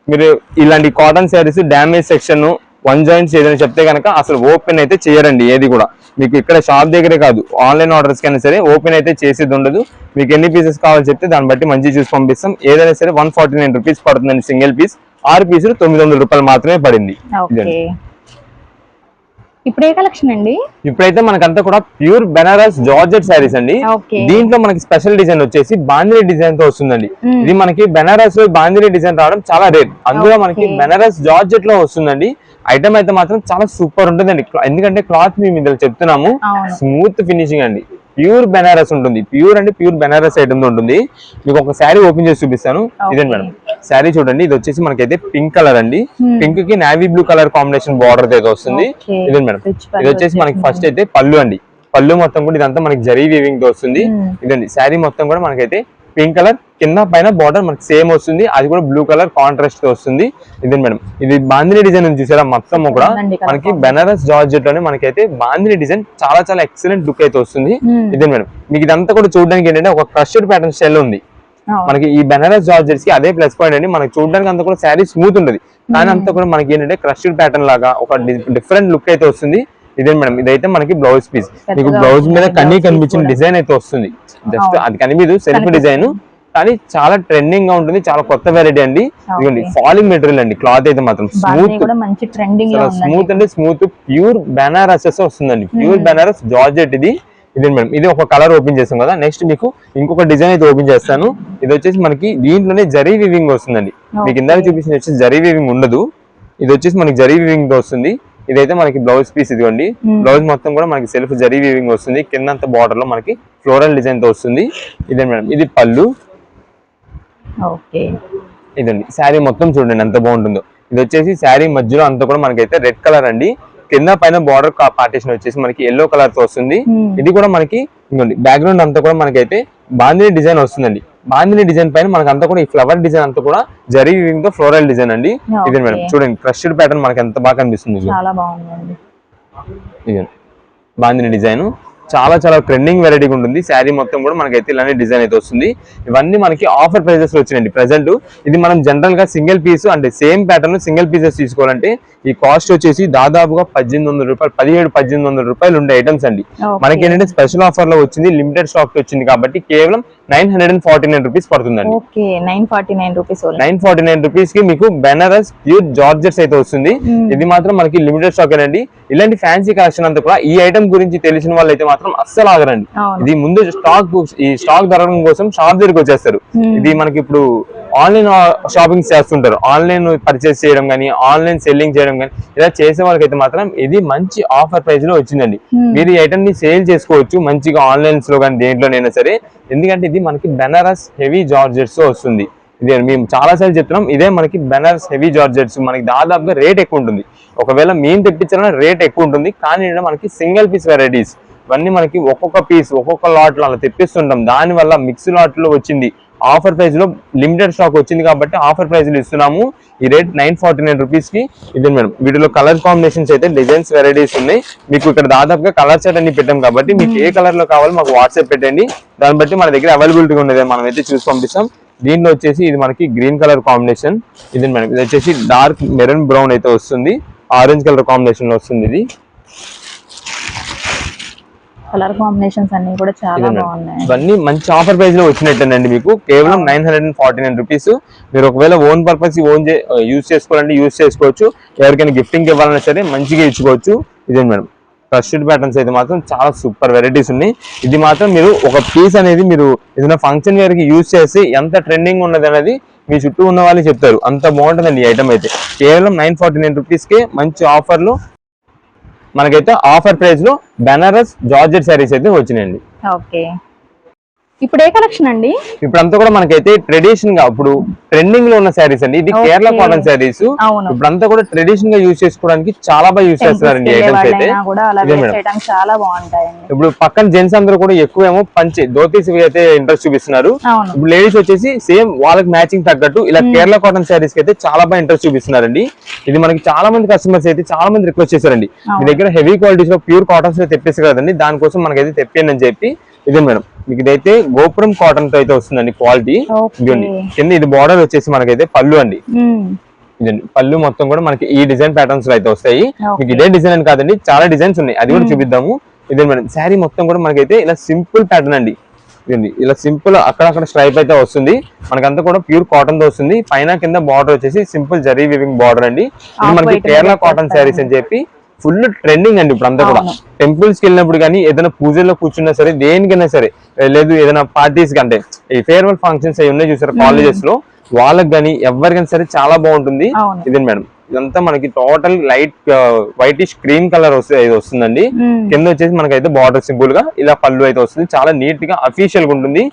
మీరు ఇలాంటి cotton saris damage section 1 joints ఏదైనా చెప్తే కనుక అసలు ఓపెన్ అయితే చేయరండి ఏది కూడా. మీకు ఇక్కడ షాప్ దగ్గరే కాదు ఆన్లైన్ ఆర్డర్స్ కైనా సరే ఓపెన్ అయితే చేసేది ఉండదు. మీకు ఎన్ని పీసెస్ కావాలో చెప్తే దాన్ని బట్టి మంచి చూసి పంపిస్తాం. ఏదైనా సరే 149 రూపీస్ పడుతుందండి సింగిల్ పీస్. 6 పీసులు 900 రూపాయలు మాత్రమే పడింది. ఇప్పుడు ఏ కలెక్షన్ అండి? ఇప్పుడైతే మనకంతా కూడా ప్యూర్ బెనారస్ జార్జెట్ శారీస్ అండి. దీంట్లో మనకి స్పెషల్ డిజైన్ వచ్చేసి బాందిని డిజైన్ తో వస్తుందండి. ఇది మనకి బెనారస్ లో బాందిని డిజైన్ రావడం చాలా రేర్. అందులో మనకి బెనారస్ జార్జెట్ లో వస్తుందండి. ఐటమ్ అయితే మాత్రం చాలా సూపర్ ఉంటుందండి. ఎందుకంటే క్లాత్ మేము ఇందులో చెప్తున్నాము స్మూత్ ఫినిషింగ్ అండి. ప్యూర్ బెనారస్ ఉంటుంది. ప్యూర్ అంటే ప్యూర్ బెనారస్ ఐటమ్ ఉంటుంది. మీకు ఒక శారీ ఓపెన్ చేసి చూపిస్తాను. ఇదే మేడం శారీ చూడండి. ఇది వచ్చేసి మనకైతే పింక్ కలర్ అండి. పింక్ కి navy blue colour combination border అయితే వస్తుంది. ఇదే మేడం ఇది వచ్చేసి మనకి ఫస్ట్ అయితే పళ్ళు అండి. పళ్ళు మొత్తం కూడా ఇదంతా మనకి జరీ వీవింగ్ తో వస్తుంది. ఇదండి శారీ మొత్తం కూడా మనకైతే పింక్ కలర్ కింద పైన బార్డర్ మనకి సేమ్ వస్తుంది. అది కూడా బ్లూ కలర్ కాంట్రాస్ట్ తో వస్తుంది. ఇదే మేడం ఇది బాందిని డిజైన్ ఉంది చూసారా, మొత్తం కూడా మనకి బెనారస్ జార్జెట్ లోనే మనకైతే బాందిని డిజైన్ చాలా చాలా ఎక్సలెంట్ లుక్ అయితే వస్తుంది. ఇదే మేడం మీకు ఇదంతా కూడా చూడడానికి ఏంటంటే ఒక క్రష్డ్ ప్యాటర్న్ స్టైల్ ఉంది. మనకి ఈ బెనారస్ జార్జెట్స్ కి అదే ప్లస్ పాయింట్ అండి. మనకి చూడడానికి అంతా కూడా శారీ స్మూత్ ఉంటుంది, కానీ అంతా కూడా మనకి ఏంటంటే క్రష్డ్ ప్యాటర్న్ లాగా ఒక డిఫరెంట్ లుక్ అయితే వస్తుంది. ఇదే మేడం ఇదైతే మనకి బ్లౌజ్ పీస్. మీకు బ్లౌజ్ మీద కనిపించిన డిజైన్ అయితే వస్తుంది. జస్ట్ అది కనిపించదు, సెల్ఫ్ డిజైన్, కానీ చాలా ట్రెండింగ్ గా ఉంటుంది. చాలా కొత్త వెరైటీ అండి. ఇదిగోండి ఫాలింగ్ మెటీరియల్ అండి. క్లాత్ అయితే మాత్రం స్మూత్ అంటే స్మూత్ ప్యూర్ బెనారస్ వస్తుందండి. ప్యూర్ బెనారస్ జార్జెట్ ఇది. ఇదే మేడం ఇది ఒక కలర్ ఓపెన్ చేస్తాం కదా. నెక్స్ట్ మీకు ఇంకొక డిజైన్ అయితే ఓపెన్ చేస్తాను. ఇది వచ్చేసి మనకి దీంట్లోనే జరీ వీవింగ్ వస్తుందండి. మీకు ఇందాక చూపించింది వచ్చేసి జరీ వీవింగ్ ఉండదు. ఇది వచ్చేసి మనకి జరీ వీవింగ్ తో వస్తుంది. ఇదైతే మనకి బ్లౌజ్ పీస్. ఇదిగోండి బ్లౌజ్ మొత్తం కూడా మనకి సెల్ఫ్ జరీ వీవింగ్ వస్తుంది. కిందంత బార్డర్ లో మనకి ఫ్లోరల్ డిజైన్ తో వస్తుంది. ఇదే మేడం ఇది పళ్ళు. ఇదండి శారీ మొత్తం చూడండి ఎంత బాగుంటుందో. ఇది వచ్చేసి శారీ మధ్యలో అంతా కూడా మనకైతే రెడ్ కలర్ అండి. కింద పైన బార్డర్ పార్టీషన్ వచ్చేసి మనకి ఎల్లో కలర్ తో వస్తుంది. ఇది కూడా మనకి ఇంకోండి బ్యాక్గ్రౌండ్ అంతా కూడా మనకైతే బాందిని డిజైన్ వస్తుందండి. బాందిని డిజైన్ పైన మనకి అంతా కూడా ఈ ఫ్లవర్ డిజైన్ అంతా కూడా జరీ వీవింగ్ తో ఫ్లోరల్ డిజైన్ అండి. ఇదే మేడం చూడండి క్రష్డ్ ప్యాటర్న్ మనకి ఎంత బాగా కనిపిస్తుంది. ఇదే బాందిని డిజైన్ చాలా చాలా ట్రెండింగ్ వెరైటీ ఉంటుంది. శారీ మొత్తం కూడా మనకైతే ఇలానే డిజైన్ అయితే వస్తుంది. ఇవన్నీ మనకి ఆఫర్ ప్రైజెస్ లో వచ్చినాయండి ప్రెసెంట్. ఇది మనం జనరల్ గా సింగిల్ పీస్ అంటే సేమ్ ప్యాటర్న్ సింగిల్ పీసెస్ తీసుకోవాలంటే ఈ కాస్ట్ వచ్చేసి దాదాపుగా 1800 రూపాయలు 1700-1800 రూపాయలు ఉండే ఐటమ్స్ అండి. మనకి ఏంటంటే స్పెషల్ ఆఫర్ లో వచ్చింది, లిమిటెడ్ స్టాక్ వచ్చింది కాబట్టి కేవలం 949 రూపీస్ పడుతుందండి. 949 రూపీస్ కి మీకు బెనారస్ ప్యూర్ జార్జెట్స్ అయితే వస్తుంది. ఇది మాత్రం మనకి లిమిటెడ్ స్టాక్ అండి. ఇలాంటి ఫ్యాన్సీ కలెక్షన్ అంతా కూడా ఈ ఐటమ్ గురించి తెలిసిన వాళ్ళు అయితే మాత్రం అస్సలు ఆగరండి. ఇది ముందు ఈ స్టాక్ దొరకడం కోసం షాప్ దగ్గరికి వచ్చేస్తారు. ఇది మనకి ఇప్పుడు ఆన్లైన్ షాపింగ్ చేస్తుంటారు. ఆన్లైన్ పర్చేస్ చేయడం కానీ ఆన్లైన్ సెల్లింగ్ చేయడం కానీ ఇలా చేసే వాళ్ళకైతే మాత్రం ఇది మంచి ఆఫర్ ప్రైస్ లో వచ్చిందండి. మీరు ఈ ఐటమ్ ని సేల్ చేసుకోవచ్చు మంచిగా ఆన్లైన్స్ లో కానీ దేంట్లోనైనా సరే. ఎందుకంటే ఇది మనకి బెనారస్ హెవీ జార్జెట్స్ వస్తుంది. ఇదే మేము చాలా సార్లు చెప్తున్నాం. ఇదే మనకి బెనారస్ హెవీ జార్జెట్స్ మనకి దాదాపుగా రేట్ ఎక్కువ ఉంటుంది. ఒకవేళ మేము తెప్పించాలన్నా రేట్ ఎక్కువ ఉంటుంది. కానీ మనకి సింగిల్ పీస్ వెరైటీస్ ఇవన్నీ మనకి ఒక్కొక్క పీస్ ఒక్కొక్క లాట్ లో అలా తెప్పిస్తుంటాం. దాని వల్ల మిక్స్ లాట్ లో వచ్చింది. ఆఫర్ ప్రైస్ లో లిమిటెడ్ స్టాక్ వచ్చింది కాబట్టి ఆఫర్ ప్రైస్ లో ఇస్తున్నాము. ఈ రేట్ 949 రూపీస్ కి. ఇదే మేడం వీటిలో కలర్ కాంబినేషన్స్ అయితే డిజైన్స్ వెరైటీస్ ఉన్నాయి. మీకు ఇక్కడ దాదాపుగా కలర్ సెట్ అన్ని పెట్టాం కాబట్టి మీకు ఏ కలర్ లో కావాలో మాకు వాట్సాప్ పెట్టండి. దాన్ని బట్టి మన దగ్గర అవైలబిలిటీ ఉన్నది మనం అయితే చూసి పంపిస్తాం. దీంట్లో వచ్చేసి ఇది మనకి గ్రీన్ కలర్ కాంబినేషన్. ఇది మేడం ఇది వచ్చేసి డార్క్ మెరూన్ బ్రౌన్ అయితే వస్తుంది. ఆరెంజ్ కలర్ కాంబినేషన్ లో వస్తుంది. ఇది కలర్ కాంబినేషన్స్ అన్ని కూడా చాలా బాగున్నాయి. ఇవన్నీ మంచి ఆఫర్ ప్రైస్ లో వచ్చినట్టేనండి. మీకు కేవలం 949 రూపీస్. మీరు ఒకవేళ ఓన్ పర్పస్ యూజ్ చేసుకోవాలంటే యూజ్ చేసుకోవచ్చు. ఎవరికైనా గిఫ్టింగ్ ఇవ్వాలన్నా సరే మంచిగా ఇచ్చుకోవచ్చు. ఇదే మేడం క్రష్డ్ ప్యాటర్న్స్ అయితే మాత్రం చాలా సూపర్ వెరైటీస్ ఉన్నాయి. ఇది మాత్రం మీరు ఒక పీస్ అనేది మీరు ఏదైనా ఫంక్షన్ వేర్ కి యూజ్ చేసి ఎంత ట్రెండింగ్ ఉన్నది అనేది మీ చుట్టూ ఉన్న వాళ్ళు చెప్తారు. అంత బాగుంటుందండి ఈ ఐటమ్ అయితే. కేవలం 949 రూపీస్ కే మంచి ఆఫర్లు మనకైతే ఆఫర్ ప్రైస్ లో బెనారస్ జార్జెట్ శారీస్ అయితే వచ్చినాయండి. ఇప్పుడు ఏ కలెక్షన్ అండి? ఇప్పుడు అంతా కూడా మనకైతే ట్రెడిషన్ గా ఇప్పుడు ట్రెండింగ్ లో ఉన్న శారీస్ అండి. ఇది కేరళ కాటన్ శారీస్. ఇప్పుడు అంతా కూడా ట్రెడిషన్ గా యూజ్ చేసుకోవడానికి చాలా బాగా యూజ్ చేస్తున్నారండి ఐటమ్స్ అయితే. ఇప్పుడు పక్కన జెంట్స్ అందరూ కూడా ఎక్కువేమో పంచి ధోతీస్ అయితే ఇంట్రెస్ట్ చూపిస్తున్నారు. ఇప్పుడు లేడీస్ వచ్చేసి సేమ్ వాళ్ళకి మ్యాచింగ్ తగ్గట్టు ఇలా కేరళ కాటన్ శారీస్ కి అయితే చాలా బాగా ఇంట్రెస్ట్ చూపిస్తున్నారండి. ఇది మనకి చాలా మంది కస్టమర్స్ అయితే చాలా మంది రిక్వెస్ట్ చేశారండి. మీ దగ్గర హెవీ క్వాలిటీస్ లో ప్యూర్ కాటన్స్ లో తెప్పిస్తారు కదండి, దానికోసం మనకైతే తెప్పియండి అని చెప్పి. ఇదే మేడం మీకు ఇదైతే గోపురం కాటన్ తో అయితే వస్తుందండి క్వాలిటీ. కింద ఇది బార్డర్ వచ్చేసి మనకైతే పళ్ళు అండి. ఇదండి పళ్ళు మొత్తం కూడా మనకి ఈ డిజైన్ ప్యాటర్న్స్ లో అయితే వస్తాయి. మీకు ఇదే డిజైన్ అని కాదండి, చాలా డిజైన్స్ ఉన్నాయి, అది కూడా చూపిద్దాము. ఇదే మేడం శారీ మొత్తం కూడా మనకైతే ఇలా సింపుల్ ప్యాటర్న్ అండి. ఇదండి ఇలా సింపుల్ అక్కడక్కడ స్ట్రైప్ అయితే వస్తుంది. మనకంతా కూడా ప్యూర్ కాటన్ తో వస్తుంది. పైన కింద బార్డర్ వచ్చేసి సింపుల్ జరీ వీవింగ్ బార్డర్ అండి. ఇది మనకి కేరళ కాటన్ శారీస్ అని చెప్పి ఫుల్ ట్రెండింగ్ అండి. ఇప్పుడు అంతా కూడా టెంపుల్స్ కి వెళ్ళినప్పుడు కానీ ఏదైనా పూజల్లో కూర్చున్నా సరే దేనికైనా సరే, లేదు ఏదైనా పార్టీస్ కంటే ఈ ఫేర్వెల్ ఫంక్షన్స్ అవి ఉన్నాయి చూసారు కాలేజెస్ లో, వాళ్ళకి కానీ ఎవరికైనా సరే చాలా బాగుంటుంది. ఇదే మేడం ఇదంతా మనకి total light whitish cream colour వస్తుందండి. కింద వచ్చేసి మనకైతే బార్డర్ సింపుల్ గా ఇలా పళ్ళు అయితే వస్తుంది. చాలా నీట్ గా అఫీషియల్ గా ఉంటుంది.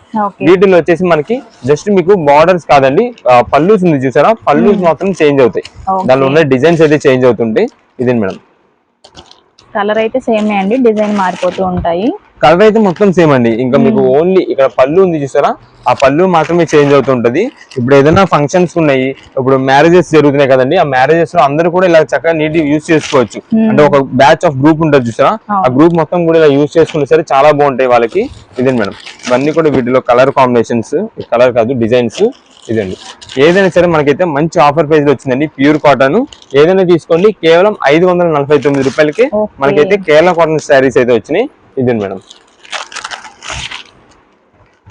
వీటిలో వచ్చేసి మనకి జస్ట్ మీకు బార్డర్స్ కాదండి, పళ్ళుస్ ఉంది చూసారా, పళ్ళుస్ మాత్రం చేంజ్ అవుతాయి. దానిలో ఉన్న డిజైన్స్ అయితే చేంజ్ అవుతుంటాయి. ఇదే మేడం, కలర్ అయితే సేమ్ అండి, డిజైన్ మారిపోతూ ఉంటాయి. కలర్ అయితే మొత్తం సేమ్ అండి. ఇంకా మీకు ఓన్లీ ఇక్కడ పళ్ళు ఉంది చూసారా, ఆ పళ్ళు మాత్రమే చేంజ్ అవుతుంటది. ఇప్పుడు ఏదైనా ఫంక్షన్స్ ఉన్నాయి, ఇప్పుడు మ్యారేజెస్ జరుగుతున్నాయి కదండి, ఆ మ్యారేజెస్ లో అందరూ కూడా ఇలా చక్కగా నీట్ యూజ్ చేసుకోవచ్చు. అంటే ఒక బ్యాచ్ ఆఫ్ గ్రూప్ ఉంటుంది చూసారా, ఆ గ్రూప్ మొత్తం కూడా ఇలా యూజ్ చేసుకుంటే సరే చాలా బాగుంటాయి వాళ్ళకి. ఇదే మేడం, ఇవన్నీ కూడా వీటిలో కలర్ కాంబినేషన్స్, కలర్ కాదు డిజైన్స్. ఇదండి, ఏదైనా సరే మనకైతే మంచి ఆఫర్ ప్రైస్ లో వచ్చిందండి. ప్యూర్ కాటన్ ఏదైనా తీసుకోండి, కేవలం 549 రూపాయలకి మనకైతే కేరళ కాటన్ శారీస్ అయితే వచ్చినాయి. ఇదే మేడం,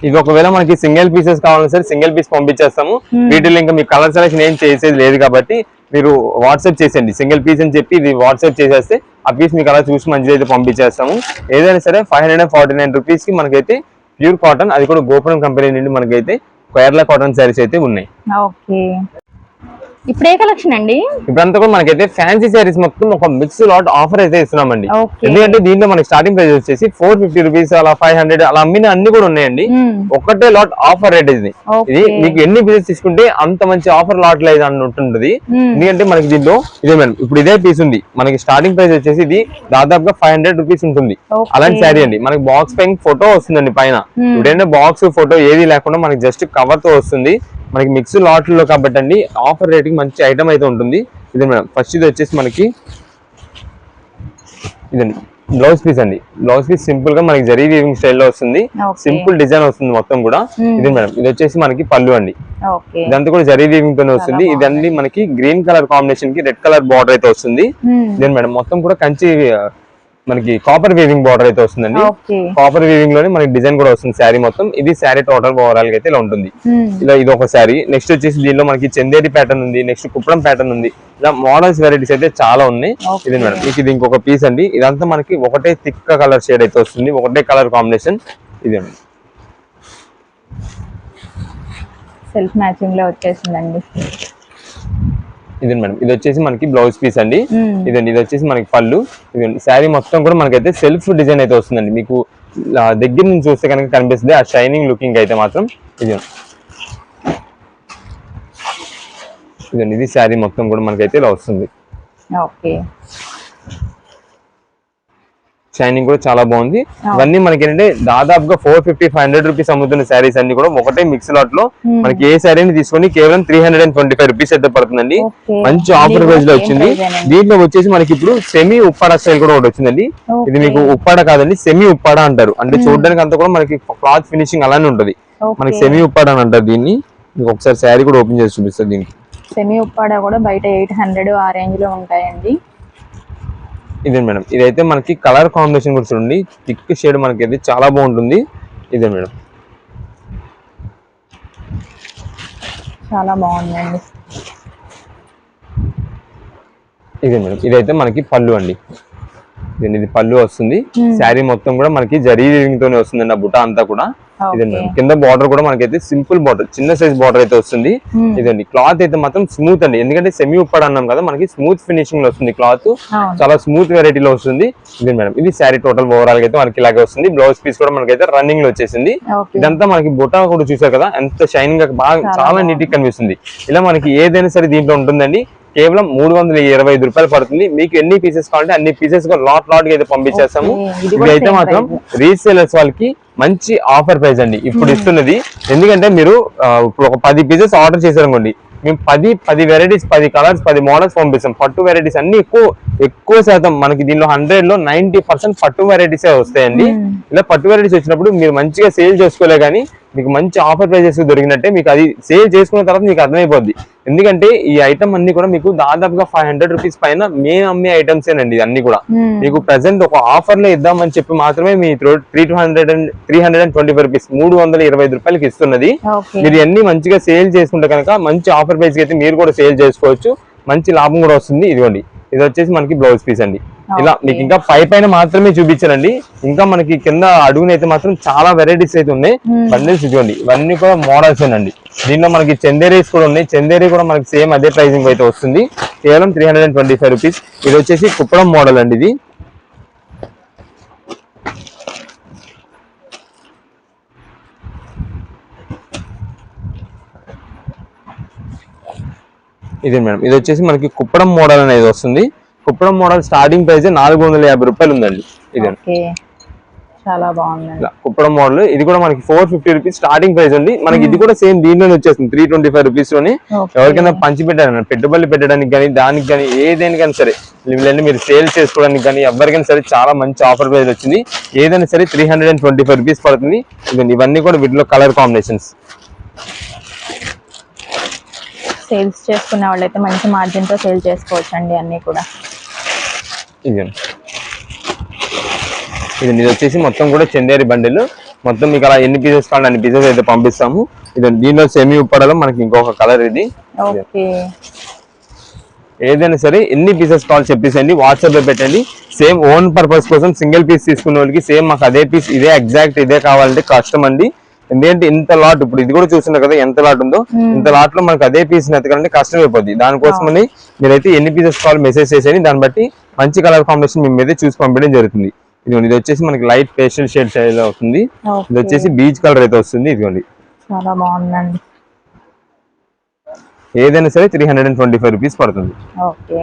ఇవి ఒకవేళ మనకి సింగిల్ పీసెస్ కావాలన్నా సరే సింగిల్ పీస్ పంపించేస్తాము. వీటిలో ఇంకా మీ కలర్ సెలెక్షన్ ఏం చేసేది లేదు కాబట్టి మీరు వాట్సాప్ చేసేయండి. సింగిల్ పీస్ అని చెప్పి ఇది వాట్సాప్ చేసేస్తే ఆ పీస్ మీకు అలా చూసి మంచిగా అయితే పంపించేస్తాము. ఏదైనా సరే 549 రూపీస్ కి మనకైతే ప్యూర్ కాటన్, అది కూడా గోపురం కంపెనీ నుండి మనకైతే కేరళ కాటన్ శారీస్ అయితే ఉన్నాయి. ఇప్పుడు ఏ కలెక్షన్ అండి? ఇప్పుడంతా కూడా మనకైతే ఫ్యాన్సీ శారీస్ మొత్తం ఒక మిక్స్ లాట్ ఆఫర్ అయితే ఇస్తున్నామండి. ఎందుకంటే దీంట్లో మనకి స్టార్టింగ్ ప్రైస్ వచ్చేసి 450 రూపీస్, అలా 500 అలా అమ్మిన అన్ని కూడా ఉన్నాయండి. ఒక్కటే లాట్ ఆఫర్ రేట్ ఇది. ఇది మీకు ఎన్ని పీసెస్ తీసుకుంటే అంత మంచి ఆఫర్ లాట్ లేదు అని ఉంటుంటది. ఎందుకంటే మనకి దీంట్లో ఇదే మేడం, ఇప్పుడు ఇదే పీస్ ఉంది మనకి స్టార్టింగ్ ప్రైస్ వచ్చేసి ఇది దాదాపుగా 500 రూపీస్ ఉంటుంది. అలాంటి శారీ అండి. మనకి బాక్స్ పైన ఫోటో వస్తుందండి పైన. ఇప్పుడైనా బాక్స్ ఫోటో ఏది లేకుండా మనకి జస్ట్ కవర్ తో వస్తుంది. మనకి మిక్స్ లాట్లో కాబట్టి అండి ఆఫర్ రేటింగ్ మంచి ఐటమ్ అయితే ఉంటుంది. ఇదే మేడం, ఫస్ట్ ఇది వచ్చేసి మనకి ఇదండి బ్లౌజ్ పీస్ అండి. బ్లౌజ్ పీస్ సింపుల్ గా మనకి జరీ వీవింగ్ స్టైల్లో వస్తుంది. సింపుల్ డిజైన్ వస్తుంది మొత్తం కూడా. ఇదే మేడం, ఇది వచ్చేసి మనకి పళ్ళు అండి. ఇదంతా కూడా జరీ వీవింగ్ తోనే వస్తుంది. ఇదండి మనకి గ్రీన్ కలర్ కాంబినేషన్ కి రెడ్ కలర్ బార్డర్ అయితే వస్తుంది. ఇదే మేడం, మొత్తం కూడా కంచి మనకి కాపర్ వీవింగ్ బార్డర్ అయితే వస్తుందండి. కాపర్ వీవింగ్ లోనే మనకి డిజైన్ కూడా వస్తుంది శారీ మొత్తం. ఇది శారీ టోటల్ ఓవరాల్ గా అయితే ఇలా ఉంటుంది. ఇలా ఇది ఒక శారీ. నెక్స్ట్ వచ్చేసి దీనిలో మనకి చందేరి ప్యాటర్న్ ఉంది, నెక్స్ట్ కుప్పడం ప్యాటర్న్ ఉంది. ఇలా మోడల్స్ వెరైటీస్ అయితే చాలా ఉన్నాయి. ఇది మేడం, ఇది ఇంకొక పీస్ అండి. ఇదంతా మనకి ఒకటే థిక్ కలర్ షేడ్ అయితే వస్తుంది, ఒకటే కలర్ కాంబినేషన్. ఇదే సెల్ఫ్ మ్యాచింగ్ లో వచ్చేసిందండి. ఇది మేడం, ఇది వచ్చేసి మనకి బ్లౌజ్ పీస్ అండి. ఇదండి, ఇది వచ్చేసి మనకి పళ్ళు. ఇదండి, శారీ మొత్తం కూడా మనకైతే సెల్ఫ్ డిజైన్ అయితే వస్తుందండి. మీకు దగ్గర నుంచి చూస్తే కనుక కనిపిస్తుంది ఆ షైనింగ్ లుకింగ్ అయితే మాత్రం. ఇదండి, ఇది శారీ మొత్తం కూడా మనకైతే ఇలా వస్తుంది. షైనింగ్ కూడా చాలా బాగుంది. ఇవన్నీ మనకి ఏంటంటే దాదాపుగా 450-500 రూపీస్ అమ్ముతున్న శారీస్ అన్ని కూడా ఒకటే మిక్స్ లాట్ లో మనకి ఏ శారీని తీసుకొని కేవలం 325 రూపీస్ అయితే పడుతుందండి. మంచి ఆఫర్ ప్రైస్ లో వచ్చింది. దీంట్లో వచ్చేసి మనకి ఇప్పుడు సెమీ ఉప్పాడ స్టైల్ కూడా ఒకటి వచ్చిందండి. ఇది మీకు ఉప్పాడ కాదండి, సెమీ ఉప్పాడ అంటారు. అంటే చూడడానికి అంతా కూడా మనకి క్లాత్ ఫినిషింగ్ అలానే ఉంటది. మనకి సెమీ ఉప్పాడ అని అంటారు దీన్ని. మీకు ఒకసారి శారీ కూడా ఓపెన్ చేసి చూపిస్తారు. దీనికి సెమీ ఉప్పాడ కూడా బయట 800 ఆ రేంజ్ లో ఉంటాయండి. ఇదే మేడం, ఇదైతే మనకి కలర్ కాంబినేషన్ కూడా చూడండి, థిక్ షేడ్ మనకి అయితే చాలా బాగుంటుంది. ఇదే మేడం, చాలా బాగుందండి. ఇదే మేడం, ఇదైతే మనకి పళ్ళు అండి. ఇది పళ్ళు వస్తుంది. శారీ మొత్తం కూడా మనకి జరీ వీవింగ్ తోనే వస్తుందండి ఆ బుట్ట అంతా కూడా. ఇదండి, కింద బార్డర్ కూడా మనకైతే సింపుల్ బార్డర్, చిన్న సైజ్ బార్డర్ అయితే వస్తుంది. ఇదండి, క్లాత్ అయితే మాత్రం స్మూత్ అండి. ఎందుకంటే సెమీ ఉప్పాడ అన్నాం కదా, మనకి స్మూత్ ఫినిషింగ్ లో వస్తుంది. క్లాత్ చాలా స్మూత్ వెరైటీలో వస్తుంది. ఇది మేడం, ఇది శారీ టోటల్ ఓవరాల్ అయితే మనకి ఇలాగే వస్తుంది. బ్లౌజ్ పీస్ కూడా మనకైతే రన్నింగ్ లో వచ్చేసింది. ఇదంతా మనకి బుట్ట కూడా చూసారు కదా, ఎంత షైనింగ్ గా బాగా చాలా నీట్ గా కనిపిస్తుంది. ఇలా మనకి ఏదైనా సరే దీంట్లో ఉంటుందండి. కేవలం 325 రూపాయలు పడుతుంది. మీకు ఎన్ని పీసెస్ కావాలంటే అన్ని పీసెస్ లాట్ గా అయితే పంపించేస్తాము. ఇది అయితే మాత్రం రీసేలర్స్ వాళ్ళకి మంచి ఆఫర్ ప్రైస్ అండి ఇప్పుడు ఇస్తున్నది. ఎందుకంటే మీరు ఇప్పుడు ఒక 10 పీసెస్ ఆర్డర్ చేశారనుకోండి, మేము 10 వెరైటీస్, 10 కలర్స్, 10 మోడల్స్ పంపిస్తాం. పట్టు వెరైటీస్ అన్ని ఎక్కువ శాతం మనకి దీనిలో 100లో 90% పట్టు వెరైటీస్ వస్తాయండి. ఇలా పట్టు వెరైటీస్ వచ్చినప్పుడు మీరు మంచిగా సేల్ చేసుకోలే కానీ మీకు మంచి ఆఫర్ ప్రైజెస్ దొరికినట్టే. మీకు అది సేల్ చేసుకున్న తర్వాత మీకు అర్థమైపోద్ది. ఎందుకంటే ఈ ఐటమ్ అన్ని కూడా మీకు దాదాపుగా 500 రూపీస్ పైన మేము అమ్మే ఐటమ్స్ ఏనండి అన్ని కూడా. మీకు ప్రెసెంట్ ఒక ఆఫర్ లో ఇద్దామని చెప్పి మాత్రమే మీ 325 రూపీస్ 325 రూపాయలకి ఇస్తున్నది. మీరు అన్ని మంచిగా సేల్ చేసుకుంటే కనుక మంచి ఆఫర్ ప్రైస్ కి అయితే మీరు కూడా సేల్ చేసుకోవచ్చు, మంచి లాభం కూడా వస్తుంది. ఇదిగోండి, ఇది వచ్చేసి మనకి బ్లౌజ్ పీస్ అండి. ఇలా మీకు ఇంకా పైన మాత్రమే చూపించారండి. ఇంకా మనకి కింద అడుగునైతే మాత్రం చాలా వెరైటీస్ అయితే ఉన్నాయి. బండిల్స్ ఇదిగోండి, ఇవన్నీ కూడా మోడల్స్ అండి. దీనిలో మనకి చందేరీస్ కూడా ఉన్నాయి. చందేరీ కూడా మనకి సేమ్ అదే ప్రైసింగ్ అయితే వస్తుంది, కేవలం 325 రూపీస్. ఇది వచ్చేసి కుప్పడం మోడల్ అండి. ఇది ఇదే మేడం, ఇది వచ్చేసి మనకి కుప్పడం మోడల్ అనేది వస్తుంది. కుప్పడం మోడల్ స్టార్టింగ్ ప్రైస్ 450 రూపాయలు ఉందండి. ఇదే చాలా బాగుంది కుప్పడం మోడల్. ఇది కూడా మనకి 450 రూపీస్ స్టార్టింగ్ ప్రైస్ ఉంది. మనకి ఇది కూడా సేమ్ దీనిలోనే వచ్చేస్తుంది 325 రూపీస్ లోని. ఎవరికైనా పంచి పెట్టారని పెట్టుబడులు పెట్టడానికి కానీ దానికి కానీ ఏదైనా సరే, వీళ్ళని మీరు సేల్ చేసుకోవడానికి కానీ ఎవరికైనా సరే చాలా మంచి ఆఫర్ ప్రైస్ వచ్చింది. ఏదైనా సరే 325 రూపీస్ పడుతుంది. ఇవన్నీ కూడా వీటిలో కలర్ కాంబినేషన్స్. సేల్స్ చేసుకునే వాళ్ళైతే మంచి మార్జిన్ తో సేల్ చేసుకోవచ్చు అండి అన్ని కూడా. ఇది వచ్చేసి మొత్తం కూడా చందేరి బండిల్. మొత్తం మీకు అలా ఎన్ని పీసెస్ కావాలి అన్ని పీసెస్ అయితే పంపిస్తాము. ఇది దీనిలో సెమీ ఉప్పడలో మనకి ఇంకొక కలర్. ఇది ఏదైనా సరే ఎన్ని పీసెస్ కావాలి చెప్పేసండి, వాట్సాప్ లో పెట్టండి. సేమ్ ఓన్ పర్పస్ కోసం సింగిల్ పీస్ తీసుకునే వాళ్ళకి సేమ్ మాకు అదే పీస్ ఇదే ఎగ్జాక్ట్ ఇదే కావాలంటే కష్టం అండి. ఎందుకంటే ఇంత లాట్, ఇప్పుడు ఇది కూడా చూస్తున్నారు కదా ఎంత లాట్ ఉందో, ఇంత లాట్ లో మనకి అదే పీస్ ఎతకాలంటే కష్టం అయిపోద్ది. దానికోసమని మీరైతే ఎన్ని పీసెస్ కావాలి మెసేజ్ చేసేయండి, దాన్ని బట్టి మంచి కలర్ కాంబినేషన్ మేము అయితే చూసి పంపించడం జరుగుతుంది. ఇది వచ్చేసి మనకి లైట్ పేస్టల్ షేడ్ స్టైల్ అవుతుంది. ఇది వచ్చేసి బీచ్ కలర్ అయితే వస్తుంది. ఇదిగోండి చాలా బాగుందండి. ఏదైనా సరే 325 రూపీస్ పడుతుంది. ఓకే.